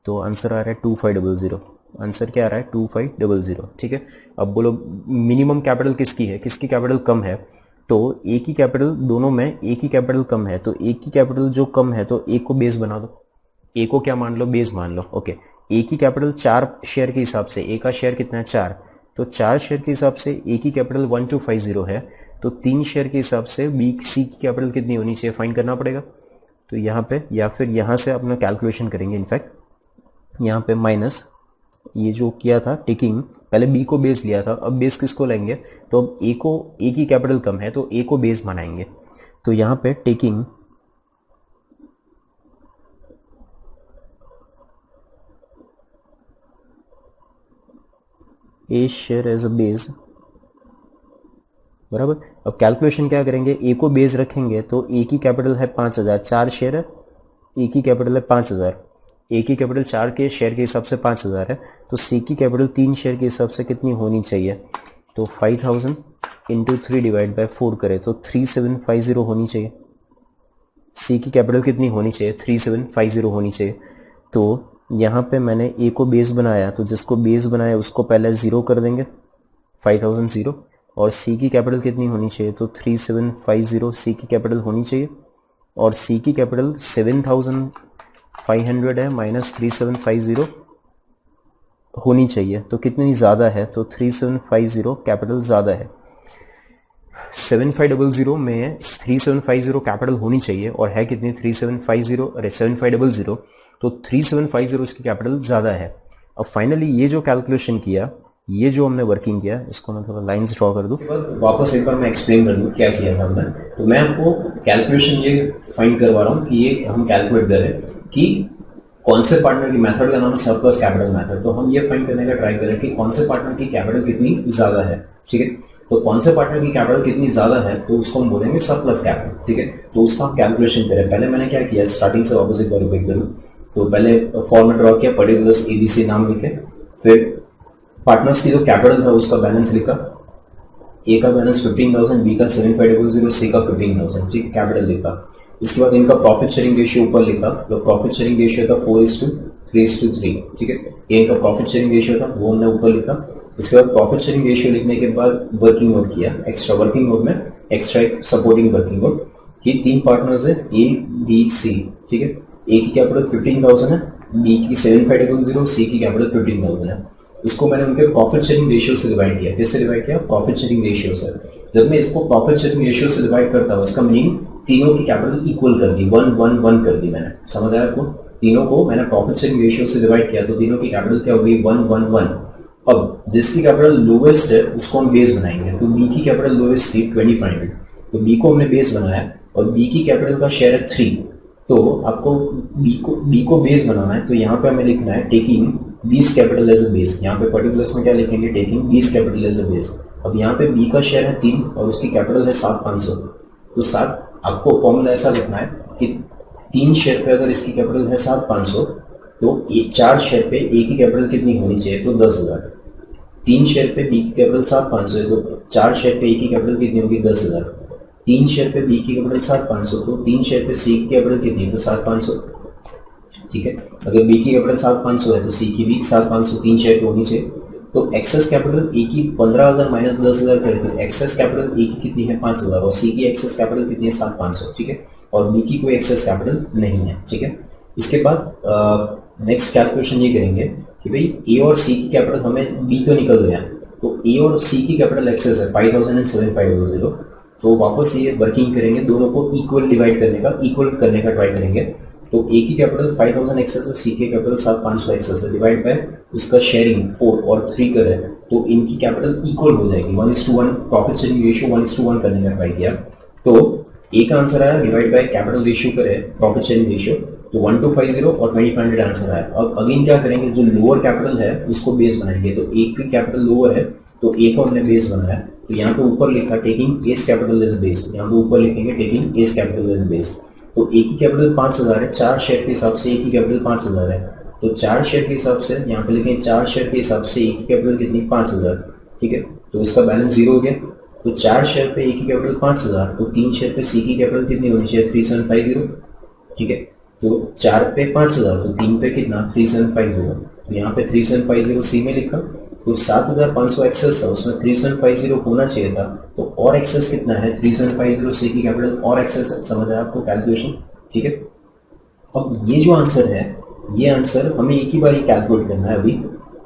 तो आंसर आ रहा है 2500। आंसर क्या आ रहा है 2500, ठीक है। अब बोलो मिनिमम कैपिटल किसकी है, किसकी कैपिटल कम है, तो ए की कैपिटल, दोनों में ए की कैपिटल कम है, तो ए की कैपिटल जो कम है तो ए को बेस बना दो, ए को क्या मान लो बेस मान लो, ओके। ए की कैपिटल 4 शेयर के हिसाब से, ए का शेयर कितना है 4, तो 4 शेयर के हिसाब से ए की कैपिटल 1250 है, तो 3 शेयर के हिसाब से बी सी की कैपिटल कितनी होनी चाहिए फाइंड करना पड़ेगा। तो यहाँ पे या फिर यहाँ से अपना कैलकुलेशन करेंगे, इनफैक्ट यहाँ पे माइनस ये जो किया था टेकिंग, पहले बी को बेस लिया था, अब बेस किसको लेंगे, तो अब ए की कैपिटल कम है तो ए को बेस बनाएंगे। तो यहाँ पे taking a share as a base, बराबर। अब कैलकुलेशन क्या करेंगे, ए को बेस रखेंगे तो ए की कैपिटल है 5,000, 4 शेयर है, ए की कैपिटल है 5,000, ए की कैपिटल 4 के शेयर के हिसाब से 5,000 है, तो सी की कैपिटल 3 शेयर के हिसाब से कितनी होनी चाहिए, तो 5,000 इंटू 3 डिवाइड बाय 4 करें तो 3750 होनी चाहिए। सी की कैपिटल कितनी होनी चाहिए 3750 होनी चाहिए। तो यहाँ पे मैंने ए को बेस बनाया, तो जिसको बेस बनाया उसको पहले 0 कर देंगे, 5,000 0, और सी की कैपिटल कितनी होनी चाहिए, तो 3750 सी की कैपिटल होनी चाहिए, और सी की कैपिटल 7,500 है माइनस 3750 होनी चाहिए, तो कितनी ज़्यादा है, तो 3750 कैपिटल ज़्यादा है। 7500 में 3750 कैपिटल होनी चाहिए और है कितनी 3750, अरे 7500, तो 3750 इसकी कैपिटल ज़्यादा है। अब फाइनली ये जो कैलकुलेशन किया, ये जो हमने वर्किंग किया, इसको मैं थोड़ा लाइंस ड्रॉ कर दूँ, वापस एक बार मैं एक्सप्लेन कर दूँ क्या किया था हमने। तो मैं आपको कैलकुलेशन ये फाइंड करवा रहा हूँ कि ये हम कैलकुलेट करें कि कौन से पार्टनर की मेथड का नाम है सरप्लस कैपिटल मेथड। तो हम ये फाइंड करने का ट्राई करें कि कौन से पार्टनर की कैपिटल कितनी ज़्यादा है, ठीक है। तो कौन से पार्टनर की कैपिटल कितनी ज़्यादा है तो उसको हम बोलेंगे सरप्लस कैपिटल, ठीक है। तो उसका हम कैलकुलेशन करें। पहले मैंने क्या किया, स्टार्टिंग से वापस एक बार रिपीट करूँ, तो पहले फॉर्मेट ड्रॉ किया, पर्टिकुलर्स ABC नाम लिखे, फिर पार्टनर्स की जो कैपिटल था उसका बैलेंस लिखा, ए का बैलेंस 15,000, बी का 7,500, सी का 15,000, ठीक, कैपिटल लिखा। इसके बाद इनका प्रॉफिट शेयरिंग रेशियो ऊपर लिखा, तो प्रॉफिट शेयरिंग रेशियो था 4:3:3, ठीक है। ए का प्रॉफिट शेयरिंग रेशियो था वो हमने ऊपर लिखा। इसके बाद प्रॉफिट शेयरिंग रेशियो लिखने के बाद वर्किंग नोट किया, एक्स्ट्रा वर्किंग नोट में एक्स्ट्रा एक सपोर्टिंग वर्किंग नोट कि 3 पार्टनर्स है ए बी सी, ठीक है। ए की कैपिटल 15,000 है, बी की 7500, सी की कैपिटल 15,000 है। उसको मैंने उनके प्रॉफिट शेयरिंग रेशियो से डिवाइड किया। किससे डिवाइड किया? प्रॉफिट शेयरिंग रेशियो से। जब मैं इसको प्रॉफिट शेयरिंग रेशियो से डिवाइड करता हूँ, इसका मीनिंग तीनों की कैपिटल इक्वल कर दी, 1-1-1 कर दी मैंने। समझ आया आपको? तीनों को मैंने प्रॉफिट शेयरिंग रेशियो से डिवाइड किया तो तीनों की कैपिटल क्या होगी? 1-1-1। अब जिसकी कैपिटल लोवेस्ट है उसको हम बेस बनाएंगे। तो बी की कैपिटल लोवेस्ट थी 2500, तो बी को हमने बेस बनाया और बी की कैपिटल का शेयर है 3। तो आपको बी को बेस बनाना है, तो यहाँ पे हमें लिखना है टेकिंग बीस कैपिटल एज अ बेस। यहाँ पे पर्टिकुलर्स में क्या लिखेंगे? टेकिंग बीस कैपिटल एज अ बेस। अब यहाँ पे बी का शेयर है 3 और उसकी कैपिटल है 7,500। तो 7 आपको फॉर्मूला ऐसा लिखना है कि 3 शेयर पे अगर इसकी कैपिटल है 7,500 तो 4 शेयर पे ए की कैपिटल कितनी होनी चाहिए? तो 10,000। 3 शेयर पे बी की कैपिटल 7,500 है तो 4 शेयर पे ए की कैपिटल कितनी होगी? 10,000। 3 शेयर पे बी की कैपिटल 7,500 तो 3 शेयर पे सी की कैपिटल कितनी है? तो 7,500, ठीक है। अगर बी की कैपिटल 7,500 है तो सी की भी 7,500, 3 शेयर पे होनी चाहिए। तो एक्सेस कैपिटल ए की 15,000 माइनस 10,000 करके एक्सेस कैपिटल ए की कितनी है? 5,000 और सी की एक्सेस कैपिटल कितनी है? 7,500, ठीक है। और बी की कोई एक्सेस कैपिटल नहीं है, ठीक है। इसके बाद नेक्स्ट कैलकुलेशन ये करेंगे कि भाई ए और सी की कैपिटल, हमें बी तो निकल गया, तो ए और सी की कैपिटल एक्सेस है 5,000 एंड 7,500। तो वापस ये वर्किंग करेंगे, दोनों को इक्वल डिवाइड करने का, इक्वल करने का ट्राई करेंगे। तो ए की कैपिटल 5,000 एक्सेस है, सी की कैपिटल 7,500 एक्सेस है, डिवाइड बाय उसका शेयरिंग 4 और 3 करे तो इनकी कैपिटल इक्वल हो जाएगी 1:1। प्रॉफिट शेयरिंग रेशियो 1:1 करने का ट्राई किया तो ए का आंसर आया, डिवाइड बाय कैपिटल रेशियो करे प्रॉफिट शेयरिंग रेशियो तो 1250 और 2500 आंसर आया। अब अगेन क्या करेंगे? जो लोअर कैपिटल है उसको बेस बनाएंगे। तो ए की कैपिटल लोअर है तो ए को हमने बेस बनाया, तो यहाँ पे ऊपर लिखा taking as capital as base, यहाँ पे ऊपर लिखेंगे taking as capital as base. तो ए की कैपिटल 5,000 है, 4 शेयर के हिसाब से ए की कैपिटल 5,000 है, तो 4 शेयर के हिसाब से यहाँ पे लिखें 4 शेयर के हिसाब से ए की कैपिटल कितनी? 5,000, ठीक है। तो इसका बैलेंस 0 हो गया। तो 4 शेयर पे ए की कैपिटल 5,000 तो 3 शेयर पे सी की कैपिटल कितनी होनी चाहिए? 3750, ठीक है। तो 4 पे 5,000 तो 3 पे कितना? 3750। तो यहाँ पे 3750 सी में लिखा, तो 7,500 एक्सेस था, उसमें 3750 होना चाहिए था, तो और एक्सेस कितना है? 3750 सी की कैपिटल और एक्सेस है। समझ आया आपको कैलकुलेशन, ठीक है। अब ये जो आंसर है, ये आंसर हमें एक ही बार ही कैलकुलेट करना है अभी,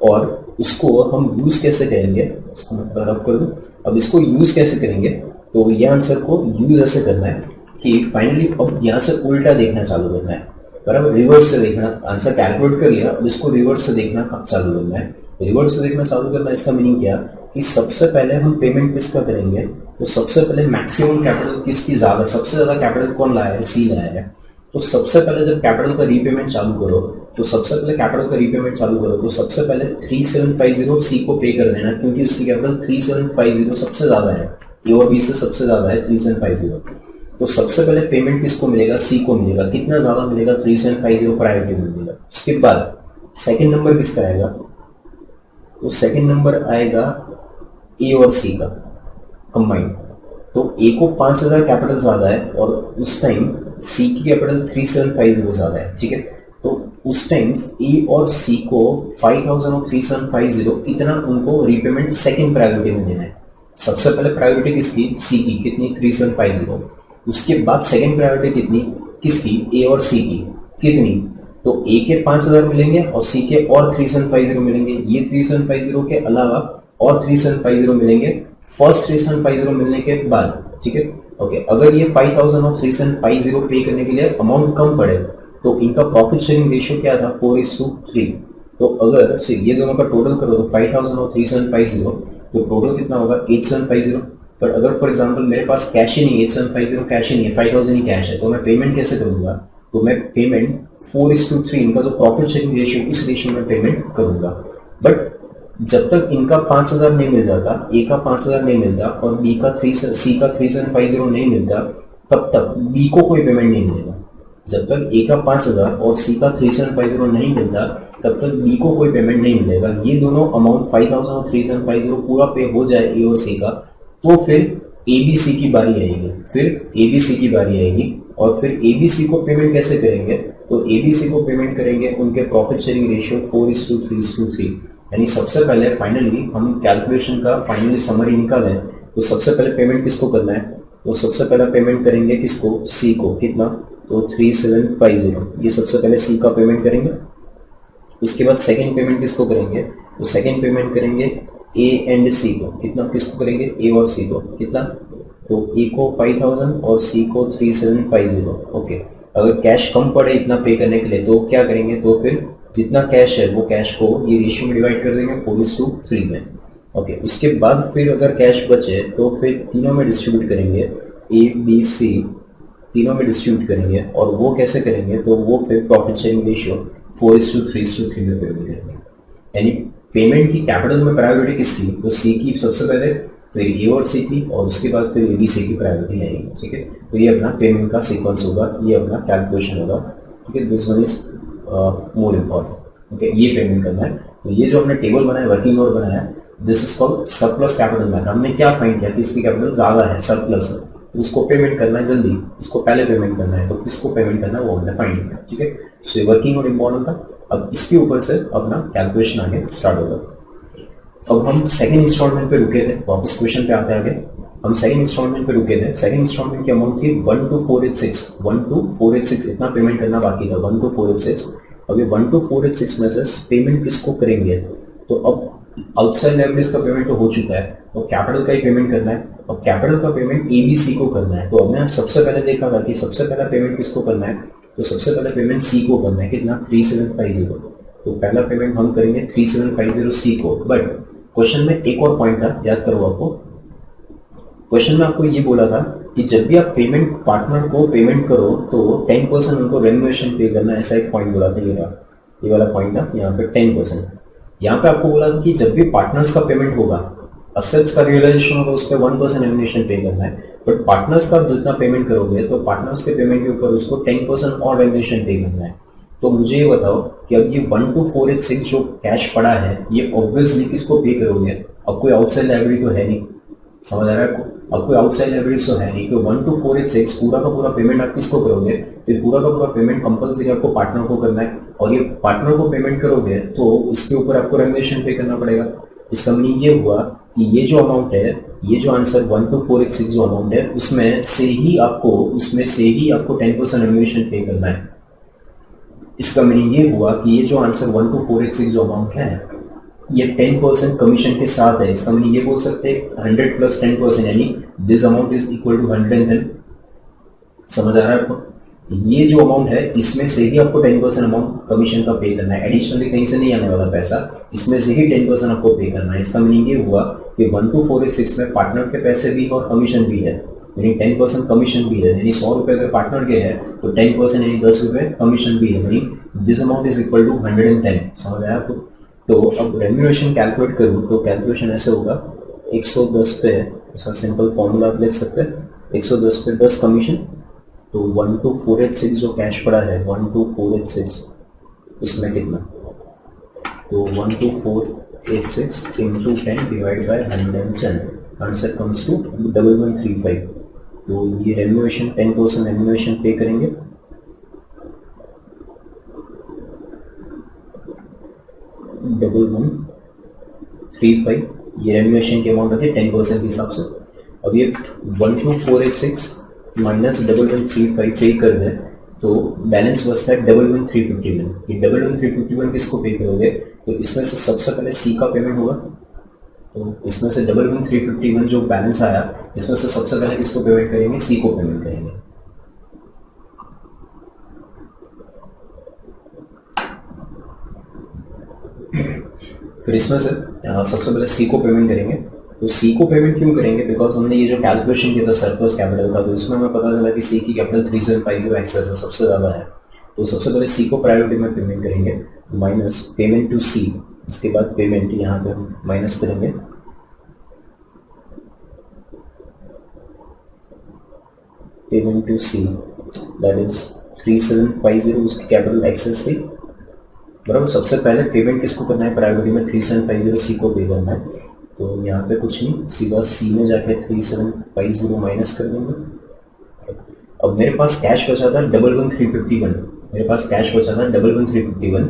और इसको हम यूज कैसे करेंगे? इसको मैं रब कर दूं। अब इसको यूज कैसे करेंगे? तो ये आंसर को यूज ऐसे करना है कि फाइनली अब यहाँ से उल्टा देखना चालू करना है, बराबर, रिवर्स से देखना। आंसर कैलकुलेट कर लिया, अब इसको रिवर्स से देखना चालू करना है। रिवर्स से देखना चालू करना, इसका मीनिंग क्या कि सबसे पहले हम पेमेंट किसका करेंगे? तो सबसे पहले मैक्सिमम कैपिटल किसकी ज्यादा, सबसे ज्यादा कैपिटल कौन लाया है? सी लाया है। तो सबसे पहले जब कैपिटल का रीपेमेंट चालू करो, तो सबसे पहले कैपिटल का रीपेमेंट चालू करो तो सबसे पहले 3750 सी को पे कर देना, क्योंकि उसकी कैपिटल 3750 सबसे ज्यादा है, ए और बी से सबसे ज्यादा है 3750। तो सबसे पहले पेमेंट किसको मिलेगा? सी को मिलेगा। कितना ज्यादा मिलेगा? 3750 प्रायोरिटी मिलेगा। उसके बाद सेकंड नंबर किसका आएगा? तो सेकंड नंबर आएगा ए और सी का कंबाइंड। तो ए को 5,000 कैपिटल ज्यादा है और उस टाइम सी की कैपिटल 3750 ज्यादा है, ठीक है। तो उस टाइम ए और सी को 5,000 और 3750 इतना उनको रीपेमेंट सेकंड प्रायोरिटी में देना है। सबसे पहले प्रायोरिटी किसकी? सी की, कितनी? 3750। उसके बाद सेकंड प्रायोरिटी कितनी? किसकी? ए और सी की, कितनी? तो ए के 5,000 मिलेंगे और सी के और 3750 मिलेंगे। ये 3750 के अलावा और 3750 मिलेंगे फर्स्ट 3750 मिलने के बाद, ठीक है। ओके, अगर ये 5,000 और 3750 पे करने के लिए अमाउंट कम पड़े तो इनका प्रॉफिट शेयरिंग रेशियो क्या था? 4:3। तो अगर ये दोनों का टोटल करो तो 5,000 और 3750 तो टोटल कितना होगा? 8750। पर अगर फॉर एग्जांपल मेरे पास कैश ही नहीं, 8750 कैश ही नहीं है, 5,000 ही कैश है, तो मैं पेमेंट कैसे करूंगा? तो मैं पेमेंट 4:3 इनका जो प्रॉफिट शेयरिंग रेशियो, इस रेशियो में पेमेंट करूंगा। बट जब तक इनका 5,000 नहीं मिल जाता, ए का 5,000 नहीं मिलता और बी का सी का 3750 नहीं मिलता, तब तक बी को कोई पेमेंट नहीं मिलेगा। जब तक ए का 5,000 और सी का 3750 नहीं मिलता तब तक बी को कोई पेमेंट नहीं मिलेगा। ये दोनों अमाउंट 5,000 और 3750 पूरा पे हो जाए ए और सी का, तो फिर एबीसी की बारी आएगी, फिर एबीसी की बारी आएगी और फिर एबीसी को पेमेंट कैसे करेंगे? तो एबीसी को पेमेंट करेंगे उनके प्रॉफिट शेयरिंग रेशियो 4:3:3, यानी सबसे पहले फाइनली हम कैलकुलेशन का फाइनली समरी निकालें तो सबसे पहले पेमेंट किसको करना है? तो सबसे पहला पेमेंट करेंगे किसको, सी को, कितना, तो 3750, ये सबसे पहले सी का पेमेंट करेंगे। उसके बाद सेकंड पेमेंट किसको करेंगे, तो सेकंड पेमेंट करेंगे ए एंड सी को, कितना, किसको करेंगे, ए और सी को, कितना, तो ए को 5000 और सी को 3750। ओके, अगर कैश कम पड़े इतना पे करने के लिए तो क्या करेंगे, तो फिर जितना कैश है वो कैश को ये रेशियो में डिवाइड कर देंगे 4:3 में। ओके, उसके बाद फिर अगर कैश बचे तो फिर तीनों में डिस्ट्रीब्यूट करेंगे, ए बी सी तीनों में डिस्ट्रीब्यूट करेंगे। और वो कैसे करेंगे, तो वो फिर प्रॉफिट शेयरिंग रेशियो 4:3 में पेमेंट करेंगे। यानी पेमेंट की कैपिटल में प्रायोरिटी किसकी, तो सी की सबसे पहले, फिर ए और सी की, और उसके बाद फिर ए बी सी की प्रायोरिटी आएगी। ठीक है, तो ये अपना पेमेंट का सीक्वेंस होगा, ये अपना कैलकुलेशन होगा। ठीक है, this one is more important. Okay, ये पेमेंट करना है। तो ये जो हमने टेबल बनाया, वर्किंग नोट बनाया, this is called surplus capital math. हमने क्या फाइंड किया कि इसकी कैपिटल ज्यादा है, सरप्लस है, तो उसको पेमेंट करना है जल्दी, उसको पहले पेमेंट करना है, तो किसको पेमेंट करना है वो हमने फाइंड किया। ठीक है, सो ये वर्किंग नोट इम्पॉर्टेंट था। अब इसके ऊपर से अपना कैलकुलेशन आगे स्टार्ट होगा। अब हम सेकंड इंस्टॉलमेंट पे रुके थे, वापस क्वेश्चन पे आते हैं आगे। हम सेकंड इंस्टॉलमेंट पे रुके थे। सेकंड इंस्टॉलमेंट की अमाउंट थी 12486 इतना पेमेंट करना बाकी था, 12486। अब ये 12486 में से पेमेंट किसको करेंगे, तो अब आउटसाइड लायबिलिटीज का पेमेंट तो हो चुका है, तो कैपिटल का ही पेमेंट करना है। और कैपिटल का पेमेंट एबीसी को करना है। तो हमने सबसे पहले देखा था कि सबसे पहला पेमेंट किसको करना है, तो सबसे पहले पेमेंट सी को करना है, कितना, 3750। तो पहला पेमेंट हम करेंगे 3750 सी को। बट क्वेश्चन में एक और पॉइंट था, याद करो आपको, क्वेश्चन में आपको ये बोला था कि जब भी आप पेमेंट पार्टनर को पेमेंट करो तो 10% उनको रेम्यूनरेशन पे करना, ऐसा एक पॉइंट बोला था। ये वाला पॉइंट था यहाँ पे 10%। यहाँ पे आपको बोला था कि जब भी पार्टनर्स का पेमेंट होगा, असेट्स का रियलाइजेशन होगा, उस पर 1% रेम्यूनरेशन पे करना है। बट पार्टनर्स का जितना पेमेंट करोगे तो पार्टनर्स के पेमेंट के ऊपर उसको 10% और रेम्यूनरेशन पे करना है। तो मुझे ये बताओ कि अब ये 12486 जो कैश पड़ा है, ये ऑब्वियसली किसको पे करोगे, अब कोई आउटसाइड लायबिलिटी तो है नहीं, समझ आ रहा है आपको, अब कोई आउटसाइड लायबिलिटी तो है नहीं। तो 12486 पूरा का पूरा पेमेंट आप किसको करोगे, फिर पूरा का पूरा पेमेंट कंपल्सरी आपको पार्टनर को करना है। और ये पार्टनर को पेमेंट करोगे तो इसके ऊपर आपको रेम्यूनरेशन पे करना पड़ेगा। इसका मीनिंग ये हुआ कि ये जो अमाउंट है, ये जो आंसर 12486 जो अमाउंट है, उसमें से ही आपको 10% रेम्यूनरेशन पे करना है। इसका मीनिंग ये हुआ कि ये जो आंसर 12486 जो अमाउंट है, ये 10% कमीशन के साथ है। इसका मीनिंग ये बोल सकते हैं 100 + 10%, यानी this amount is equal to 110। समझ आ रहा है आपको, ये जो अमाउंट है इसमें से ही आपको 10% अमाउंट कमीशन का पे करना है, एडिशनली कहीं से नहीं आने वाला पैसा, इसमें से ही 10% आपको पे करना है। इसका मीनिंग ये हुआ कि 12486 में पार्टनर के पैसे भी और कमीशन भी है, यानी 10% कमीशन भी है। यानी 100 रुपए अगर पार्टनर के है तो 10% यानी 10 रुपए कमीशन भी है, यानी this amount is equal to 110। समझ आया आपको। तो अब रेम्यूनरेशन कैलकुलेट करूँ तो कैलकुलेशन ऐसे होगा, 110 पे ऐसा सिंपल फॉर्मूला आप लिख सकते हैं, 110 पे 10 कमीशन, तो 12486 जो कैश पड़ा है 12486 उसमें कितना, तो 12486 into 10 divide by 110, answer comes to 1135। तो ये रेम्यूनरेशन 10% रेम्यूनरेशन पे करेंगे, 1135 ये रेम्यूनरेशन की अमाउंट है 10% के हिसाब से। अब ये 12486 माइनस 1135 पे कर दें तो बैलेंस बचता है 11351। ये 11351 किसको पे करोगे, तो इसमें से सबसे पहले सी का पेमेंट होगा, तो इसमें से 11351 जो बैलेंस आया, इसमें से सबसे पहले किसको पेमेंट करेंगे, सी को पेमेंट करेंगे। फिर इसमें से सबसे पहले सी को पेमेंट करेंगे। तो सी को पेमेंट क्यों करेंगे, बिकॉज हमने ये जो कैलकुलेशन किया था सरप्लस कैपिटल का, तो इसमें हमें पता चला कि सी की कैपिटल 3750 एक्सेस है, सबसे ज़्यादा है। तो सबसे पहले सी को प्रायोरिटी में पेमेंट करेंगे, माइनस पेमेंट टू सी, इसके बाद पेमेंट यहाँ पे हम माइनस करेंगे, payment to C that is 3750, उसकी कैपिटल एक्सेस थी बराबर। सबसे पहले पेमेंट किसको करना है, प्रायोरिटी में 3750 सी को पे करना है। तो यहाँ पे कुछ नहीं, सीधा सी में जाके 3750 माइनस कर देंगे। अब मेरे पास कैश बचा था 11351, मेरे पास कैश बचा था 11351,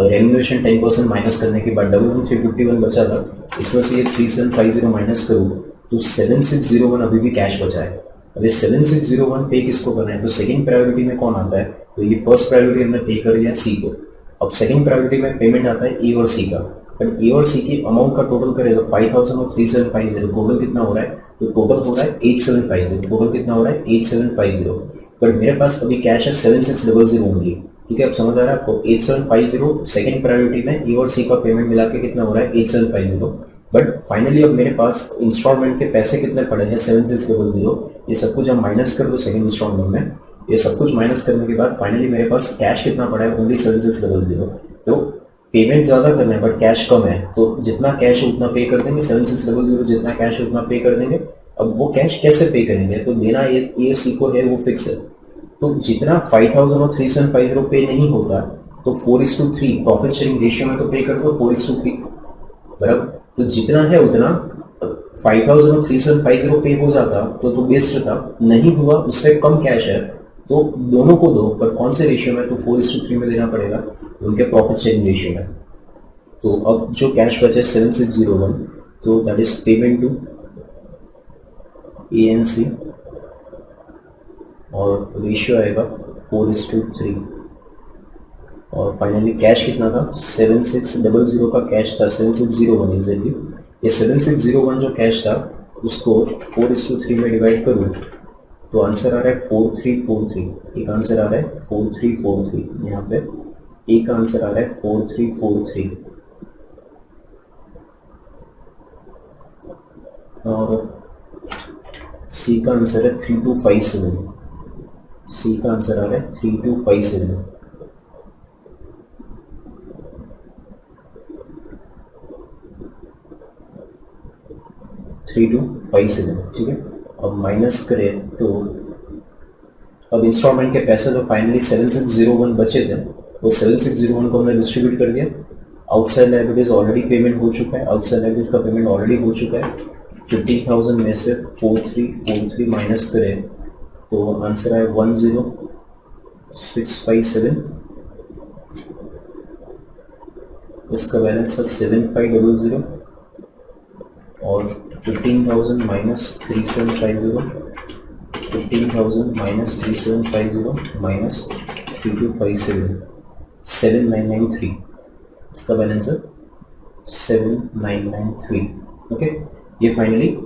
रेम्यूनरेशन 10% माइनस करने के बाद 11351 बचा था। इसमें से ये 3750 माइनस करूँ तो 7601 अभी भी कैश बचा है। अब ये 7601 पे किसको करना है, तो सेकंड प्रायोरिटी में कौन आता है, तो ये फर्स्ट प्रायोरिटी हमने पे कर लिया सी को। अब सेकंड प्रायोरिटी में पेमेंट आता है ए और सी का, बट ए और सी की अमाउंट का टोटल करेगा 5000 और 3750, टोटल कितना हो रहा है, तो टोटल हो रहा है 8750, टोटल कितना हो रहा है 8750, बट मेरे पास अभी कैश है 7600 ओनली। ठीक है, अब समझ आ रहा है आपको, 8750 सेकंड प्रायोरिटी में ए और सी का पेमेंट मिला के कितना हो रहा है 8750, बट फाइनली अब मेरे पास इंस्टॉलमेंट के पैसे कितने पड़े हैं 7600, ये सब कुछ हम माइनस कर दो सेकंड इंस्टॉलमेंट में, ये सब कुछ माइनस करने के बाद फाइनली मेरे पास कैश कितना पड़ा है ओनली 7600। तो पेमेंट ज्यादा करना है बट कैश कम है, तो जितना कैश है उतना पे कर देंगे, 7600 जितना कैश है उतना पे कर देंगे। अब वो कैश कैसे पे करेंगे, तो देना ये सी को है वो फिक्स है, तो जितना 5000 और 3750 पे नहीं होगा तो 4:3 प्रॉफिट शेयरिंग रेशियो में तो पे कर दो 4:3 बराबर, तो जितना है उतना 5000 और 3750 पे हो जाता तो बेस्ट था, नहीं हुआ उससे कम कैश है तो दोनों को दो, पर कौन से रेशियो में, तो 4:3 में देना पड़ेगा उनके प्रॉफिट शेयरिंग रेशियो में। तो अब जो कैश बचे 7601, तो that is payment to A and C और रेशियो आएगा 4:3, और फाइनली कैश कितना था 7600 का कैश था 7601 एग्जैक्टली। ये 7601 जो कैश था उसको 4:3 में डिवाइड करूँ तो आंसर आ रहा है 4343, एक आंसर आ रहा है 4343, यहाँ पे एक आंसर आ रहा है 4343, और सी का आंसर है 3257, सी का आंसर आ रहा है 3257। ठीक है, अब माइनस करें तो अब इंस्टॉलमेंट के पैसे तो फाइनली 7601 बचे थे, वो 7601 को हमने डिस्ट्रीब्यूट कर दिया। आउटसाइड लायबिलिटीज ऑलरेडी पेमेंट हो चुका है, आउटसाइड लायबिलिटीज का पेमेंट ऑलरेडी हो चुका है। 15,000 में से 4343 माइनस करें तो आंसर आए 10657, इसका बैलेंस है 7500, और 15,000 माइनस 3750, 15,000 माइनस 3750 माइनस 3257, 7993, इसका बैलेंस है 7993। ओके, ये फाइनली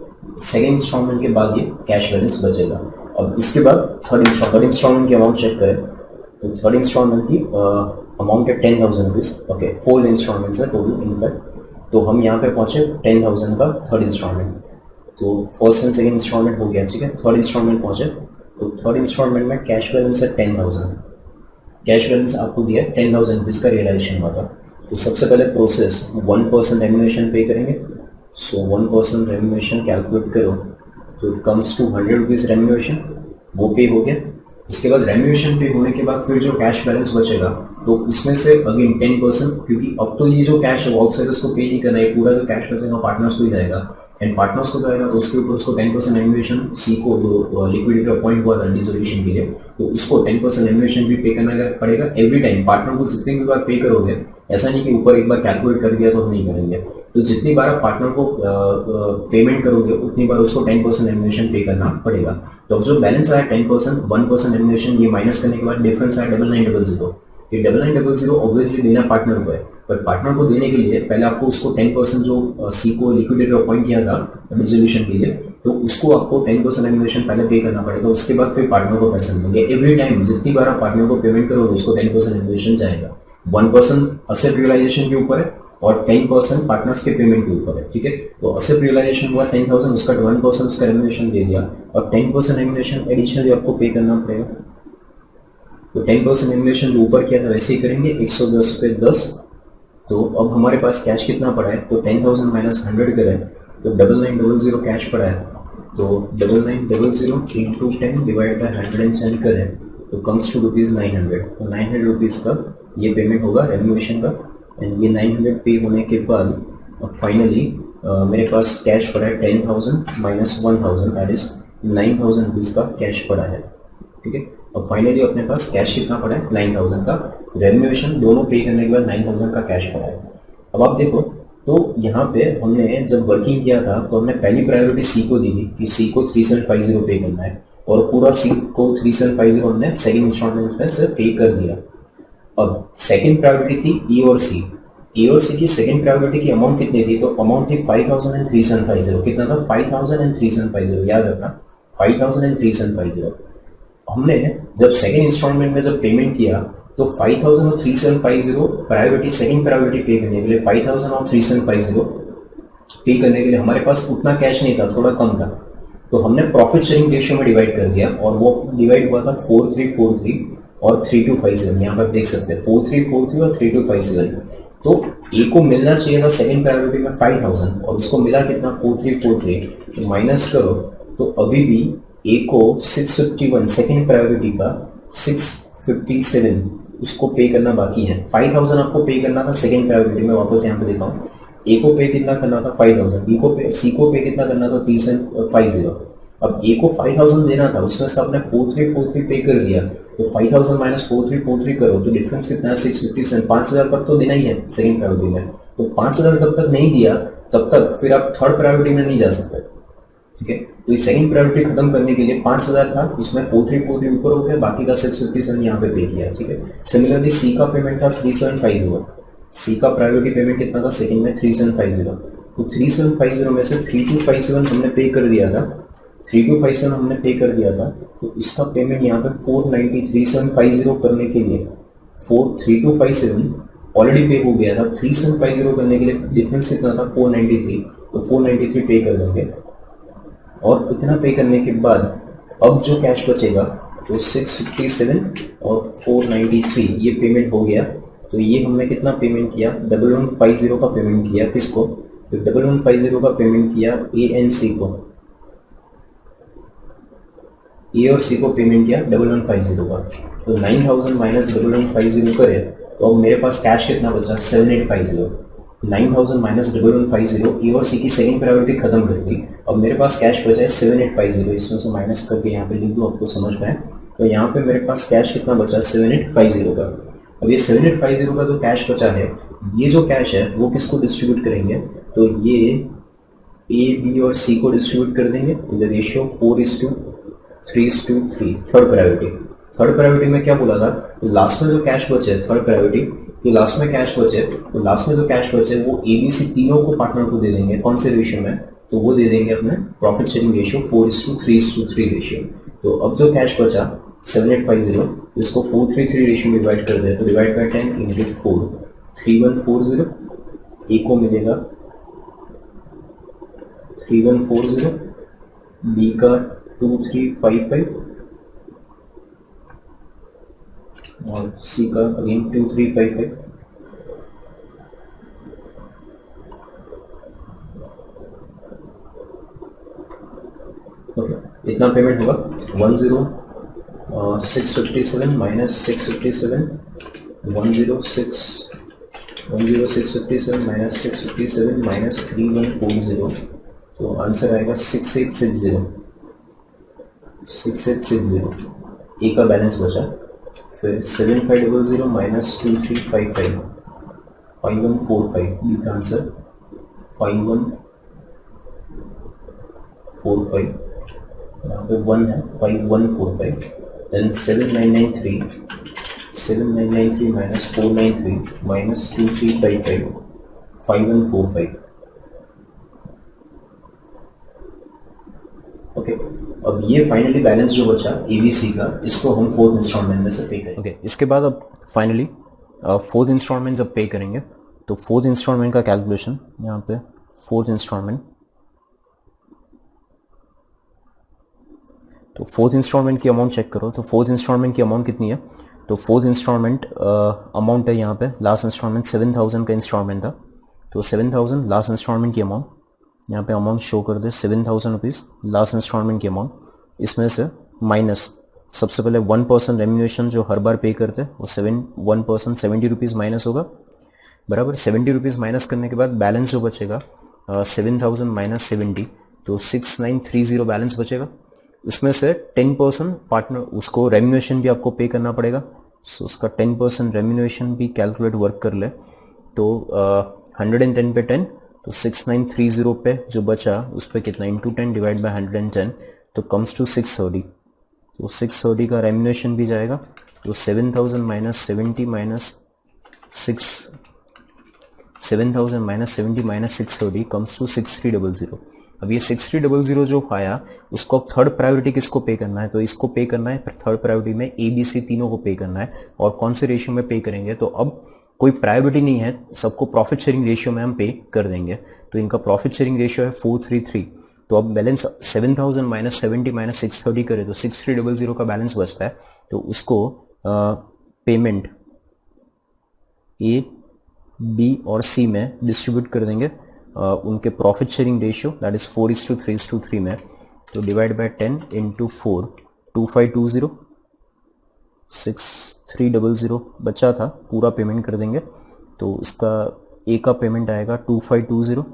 सेकेंड इंस्टॉलमेंट के बाद ये कैश बैलेंस बचेगा। अब इसके बाद थर्ड इंस्टॉलमेंट की अमाउंट चेक करें तो थर्ड इंस्टॉलमेंट की अमाउंट है 10,000 रुपीज। ओके, 4 इंस्टॉलमेंट्स है टोटल इनफैक्ट, तो हम यहाँ पे पहुंचे 10,000 का थर्ड इंस्टॉलमेंट, तो फर्स्ट एंड सेकंड इंस्टॉलमेंट हो गया। ठीक है, थर्ड इंस्टॉलमेंट पहुंचे तो थर्ड इंस्टॉलमेंट में कैश बैलेंस है 10,000, कैश बैलेंस आपको दिया 10,000 रुपीज का रियलाइजेशन हुआ था। तो सबसे पहले प्रोसेस 1% रेम्यूनरेशन पे करेंगे, सो 1% रेम्यूनरेशन कैलकुलेट करो तो it comes to 100 rupees remuneration, वो पे हो गया। इसके बाद रेम्यूनरेशन पे होने के बाद फिर जो कैश बैलेंस बचेगा तो उसमें से अगेन 10%, क्योंकि अब तो ये जो कैश है आउटसाइडर्स को पे नहीं करना है, पूरा जो कैश बचेगा पार्टनर्स को ही जाएगा, एंड पार्टनर्स को जाएगा तो उसके ऊपर उसको 10% रेम्यूनरेशन सी को जो लिक्विडिटी अपॉइंट हुआ था डिसोल्यूशन के लिए, तो उसको 10% रेम्यूनरेशन भी पे करना पड़ेगा एवरी टाइम। पार्टनर को जितनी भी बार पे करोगे, ऐसा नहीं कि ऊपर एक बार कैलकुलेट कर दिया तो हम नहीं करेंगे, तो जितनी बार आप पार्टनर को पेमेंट करोगे उतनी बार उसको 10% रेम्यूनरेशन पे करना पड़ेगा। तो अब जो बैलेंस आया 10%, 1% रेम्यूनरेशन, ये माइनस करने के बाद डिफरेंस आया 9900। ये 9900 ऑब्वियसली देना पार्टनर को है, पर पार्टनर को देने के लिए पहले आपको उसको 10% जो सी को लिक्विडेटर अपॉइंट किया था डिसोल्यूशन के लिए, तो उसको आपको 10% रेम्यूनरेशन पहले पे करना पड़ेगा, उसके बाद फिर पार्टनर को पैसे मिलेंगे। एवरी टाइम जितनी बार आप पार्टनर को पेमेंट करोगे उसको 10% रेम्यूनरेशन जाएगा। 1% असेट रियलाइजेशन के ऊपर है और 10% पार्टनर्स के पेमेंट के ऊपर है। ठीक है, तो असेट रियलाइजेशन हुआ 10,000, उसका 1% उसका रेम्यूनरेशन दे दिया, और 10% रेम्यूनरेशन एडिशनली आपको पे करना पड़ेगा। तो 10% रेम्यूनरेशन जो ऊपर किया था वैसे ही करेंगे, 110 पे 10। तो अब हमारे पास कैश कितना पड़ा है, तो 10,000 माइनस 100 करें तो 9900 कैश पड़ा है, तो 9900 इंटू 10 डिवाइड बाय 110 करें तो कम्स टू ₹900। तो 900 रुपीज़ का ये पेमेंट होगा रेम्यूनरेशन का, एंड ये 900 पे होने के बाद फाइनली मेरे पास कैश पड़ा है 10,000 माइनस 1,000, दैट इज 9,000 रुपीज़ का कैश पड़ा है। ठीक है, अब फाइनली अपने पास कैश कितना पड़ा है 9,000 का, रेम्यूनरेशन दोनों पे करने के बाद 9,000 का कैश पड़ा है। अब आप देखो तो यहाँ पे हमने जब वर्किंग किया था तो हमने पहली प्रायोरिटी सी को दी थी कि सी को 3750 पे करना है, और पूरा सी को 3750 हमने सेकंड इंस्टॉलमेंट में से पे कर दिया। अब सेकंड प्रायोरिटी थी ए और सी। ए और सी की सेकंड प्रायोरिटी की अमाउंट कितनी थी? तो अमाउंट थी 503750। कितना था? 503750, याद रखना 503750। हमने जब सेकंड इंस्टॉलमेंट में जब पेमेंट किया तो 5000 और 3750 प्रायोरिटी, सेकंड प्रायोरिटी पे करने के लिए 5000 और 3750 पे करने के लिए हमारे पास उतना कैश नहीं था, थोड़ा कम था। तो हमने प्रॉफिट शेयरिंग रेशियो में डिवाइड कर दिया, और वो डिवाइड हुआ था 4343 और 3257। यहाँ पर देख सकते हैं 4343 और 3257। तो ए को मिलना चाहिए था सेकंड प्रायोरिटी में 5000, और उसको मिला कितना? 4343। तो माइनस करो तो अभी भी ए को 651 सेकंड प्रायोरिटी का 657 उसको पे करना बाकी है। 5000 आपको पे करना था सेकंड प्रायोरिटी में, वापस यहाँ पे दिखाऊं, ए को पे कितना करना था? 5000। बी को पे, सी को पे कितना करना था? 3750। अब ए को 5000 देना था, उसमें से आपने 4343 पे कर दिया, तो 5000 माइनस 4343 करो तो डिफरेंस कितना है? 657। 5000 तक तो देना ही है सेकंड प्रायोरिटी में, तो 5000 तब तक नहीं दिया तब तक फिर आप थर्ड प्रायोरिटी में नहीं जा सकते। ठीक है, तो ये सेकंड प्रायोरिटी खत्म करने के लिए 5000 था, उसमें 4343 ऊपर हो गया, बाकी का 657 यहाँ पे पे किया। ठीक है, सिमिलरली सी का पेमेंट था 3750। सी का प्रायोरिटी पेमेंट कितना था सेकंड में? 3750। तो 3750 में से 3257 हमने पे कर दिया था, 3257 हमने पे कर दिया था, तो इसका पेमेंट यहाँ पे 493,750 करने के लिए 43257 ऑलरेडी पे हो गया था। 3750 करने के लिए डिफरेंस कितना था? 493, तो 493 पे कर देंगे। और इतना पे करने के बाद अब जो कैश बचेगा तो 657 और 493 ये पेमेंट हो गया। तो ये हमने कितना पेमेंट किया? 1150 का पेमेंट किया। किसको? तो 1150 का पेमेंट किया ए एंड सी को, ए और सी को पेमेंट किया 1150 का। तो 9000 माइनस 1150 करे तो अब मेरे पास कैश कितना बचा? 7850। 9000 माइनस 1150, ए और सी की सेकंड प्रायोरिटी खत्म कर दी, अब मेरे पास कैश बचा है 7850। इसमें से माइनस करके यहाँ पे लिख दो, आपको समझ में आए। तो यहाँ पे मेरे पास कैश कितना बचा? 7850 का। अब ये 7850 का जो कैश बचा है, ये जो कैश है वो किसको डिस्ट्रीब्यूट करेंगे? तो ये ए, बी और सी को डिस्ट्रीब्यूट कर देंगे in the ratio 4:3:3। Third priority, third priority में क्या बोला था? तो लास्ट में जो कैश बचे थर्ड प्रायोरिटी, तो लास्ट में कैश बचे, तो लास्ट में जो कैश बचे वो ए बी सी तीनों को पार्टनर को दे देंगे। कौन से रेशियो में? तो वो दे देंगे अपने प्रॉफिट शेयरिंग रेशियो 4:3:3 रेशियो। तो अब जो कैश बचा 7850, इसको 4:3:3 रेशियो में डिवाइड कर दे, तो डिवाइड बाय 10 इंटू 4, 3140। ए को मिलेगा 3140, बी का 2355 और सी का अगेन 2355। ओके, इतना पेमेंट होगा 10657 माइनस 657, 10657 माइनस 657 माइनस 3140, तो आंसर आएगा 6860। ए का बैलेंस बचा, फिर 7500 माइनस 2355, 5145। बी का आंसर 5145, यहाँ पे 1 है, 5145। Then 7993 minus 493 minus 2355, 5145। ओके, अब ये फाइनली बैलेंस जो बचा एबीसी का, इसको हम फोर्थ इंस्टॉलमेंट में से पे करेंगे। ओके, इसके बाद अब फाइनली फोर्थ इंस्टॉलमेंट जब पे करेंगे तो फोर्थ इंस्टॉलमेंट का कैलकुलेशन यहाँ पे, फोर्थ इंस्टॉलमेंट, तो फोर्थ इंस्टॉलमेंट की अमाउंट चेक करो। तो फोर्थ इंस्टॉलमेंट की अमाउंट कितनी है? तो फोर्थ इंस्टॉलमेंट अमाउंट है यहाँ पे, लास्ट इंस्टॉलमेंट 7000 का इंस्टॉलमेंट था, तो 7000 लास्ट इंस्टॉलमेंट की अमाउंट, यहाँ पे अमाउंट शो कर दे 7000 रुपीज़ लास्ट इंस्टॉलमेंट की अमाउंट। इसमें से माइनस सबसे पहले 1% रेम्यूनेशन जो हर बार पे करते हैं वो 1% 70 रुपीज़ माइनस होगा, बराबर। 70 रुपीज़ माइनस करने के बाद बैलेंस जो बचेगा 7000 माइनस 70, तो 6930 बैलेंस बचेगा। उसमें से 10% पार्टनर, उसको रेम्यूनेशन भी आपको पे करना पड़ेगा, सो उसका 10% रेम्यूनेशन भी कैलकुलेट वर्क कर ले, तो 110 पे 10 तो 6930 पे जो बचा उस पर कितना इंटू 10 डिवाइड बाय 110 तो कम्स टू 630। तो 630 का रेम्युनेशन भी जाएगा तो 7000 minus 70 minus 70 minus 630 comes to 6300। अब ये 6300 जो आया उसको अब थर्ड प्रायोरिटी किसको पे करना है, तो इसको पे करना है थर्ड प्रायोरिटी में ABC तीनों को पे करना है। और कौन से रेशियो में पे करेंगे, तो अब कोई प्रायोरिटी नहीं है, सबको प्रॉफिट शेयरिंग रेशियो में हम पे कर देंगे। तो इनका प्रॉफिट शेयरिंग रेशियो है 433। तो अब बैलेंस 7000 माइनस 70 माइनस 630 करे तो 6300 का बैलेंस बचता है। तो उसको पेमेंट A, B और C में डिस्ट्रीब्यूट कर देंगे उनके profit sharing ratio that is 4:3:3 में। तो डिवाइड बाय 10 इंटू 4 2520 6300 बचा था, पूरा पेमेंट कर देंगे। तो इसका A का पेमेंट आएगा 2520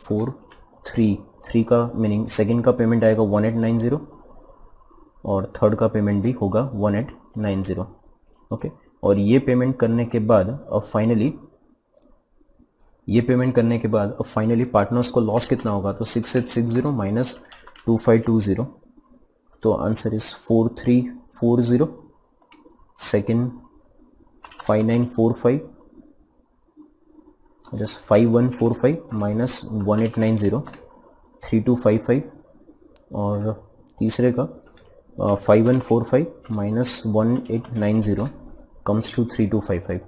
433 का मीनिंग सेकंड का पेमेंट आएगा 1890 और थर्ड का पेमेंट भी होगा 1890। ओके, और ये पेमेंट करने के बाद अब फाइनली पार्टनर्स को लॉस कितना होगा, तो 6860 माइनस 2520 तो answer is 4340, second 5945 just 5145 minus 1890 3255 और तीसरे का 5145 माइनस 1890 कम्स टू 3255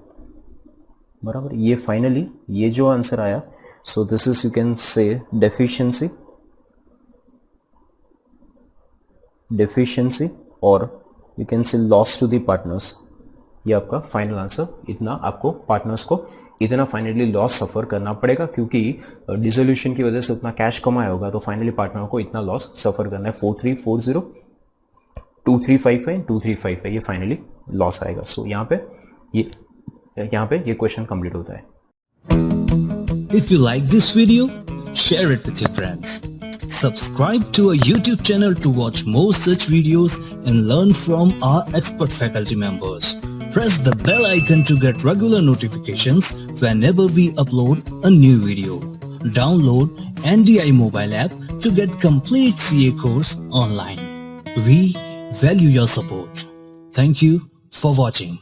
बराबर। ये फाइनली ये जो आंसर आया, so this is you can say deficiency और you can say loss to the partners. ये आपका फाइनल आंसर, इतना आपको पार्टनर्स को इतना फाइनली लॉस सफर करना पड़ेगा क्योंकि डिसोल्यूशन की वजह से उतना कैश कमाया होगा, तो फाइनली पार्टनर को इतना लॉस सफर करना है। 4340 2355 2355 ये फाइनली लॉस आएगा। सो यहाँ पे ये क्वेश्चन कंप्लीट होता है। If you like this video, share it with your friends. Subscribe to our YouTube channel to watch more such videos and learn from our expert faculty members. Press the bell icon to get regular notifications whenever we upload a new video. Download NDI mobile app to get complete CA course online. We value your support. Thank you for watching.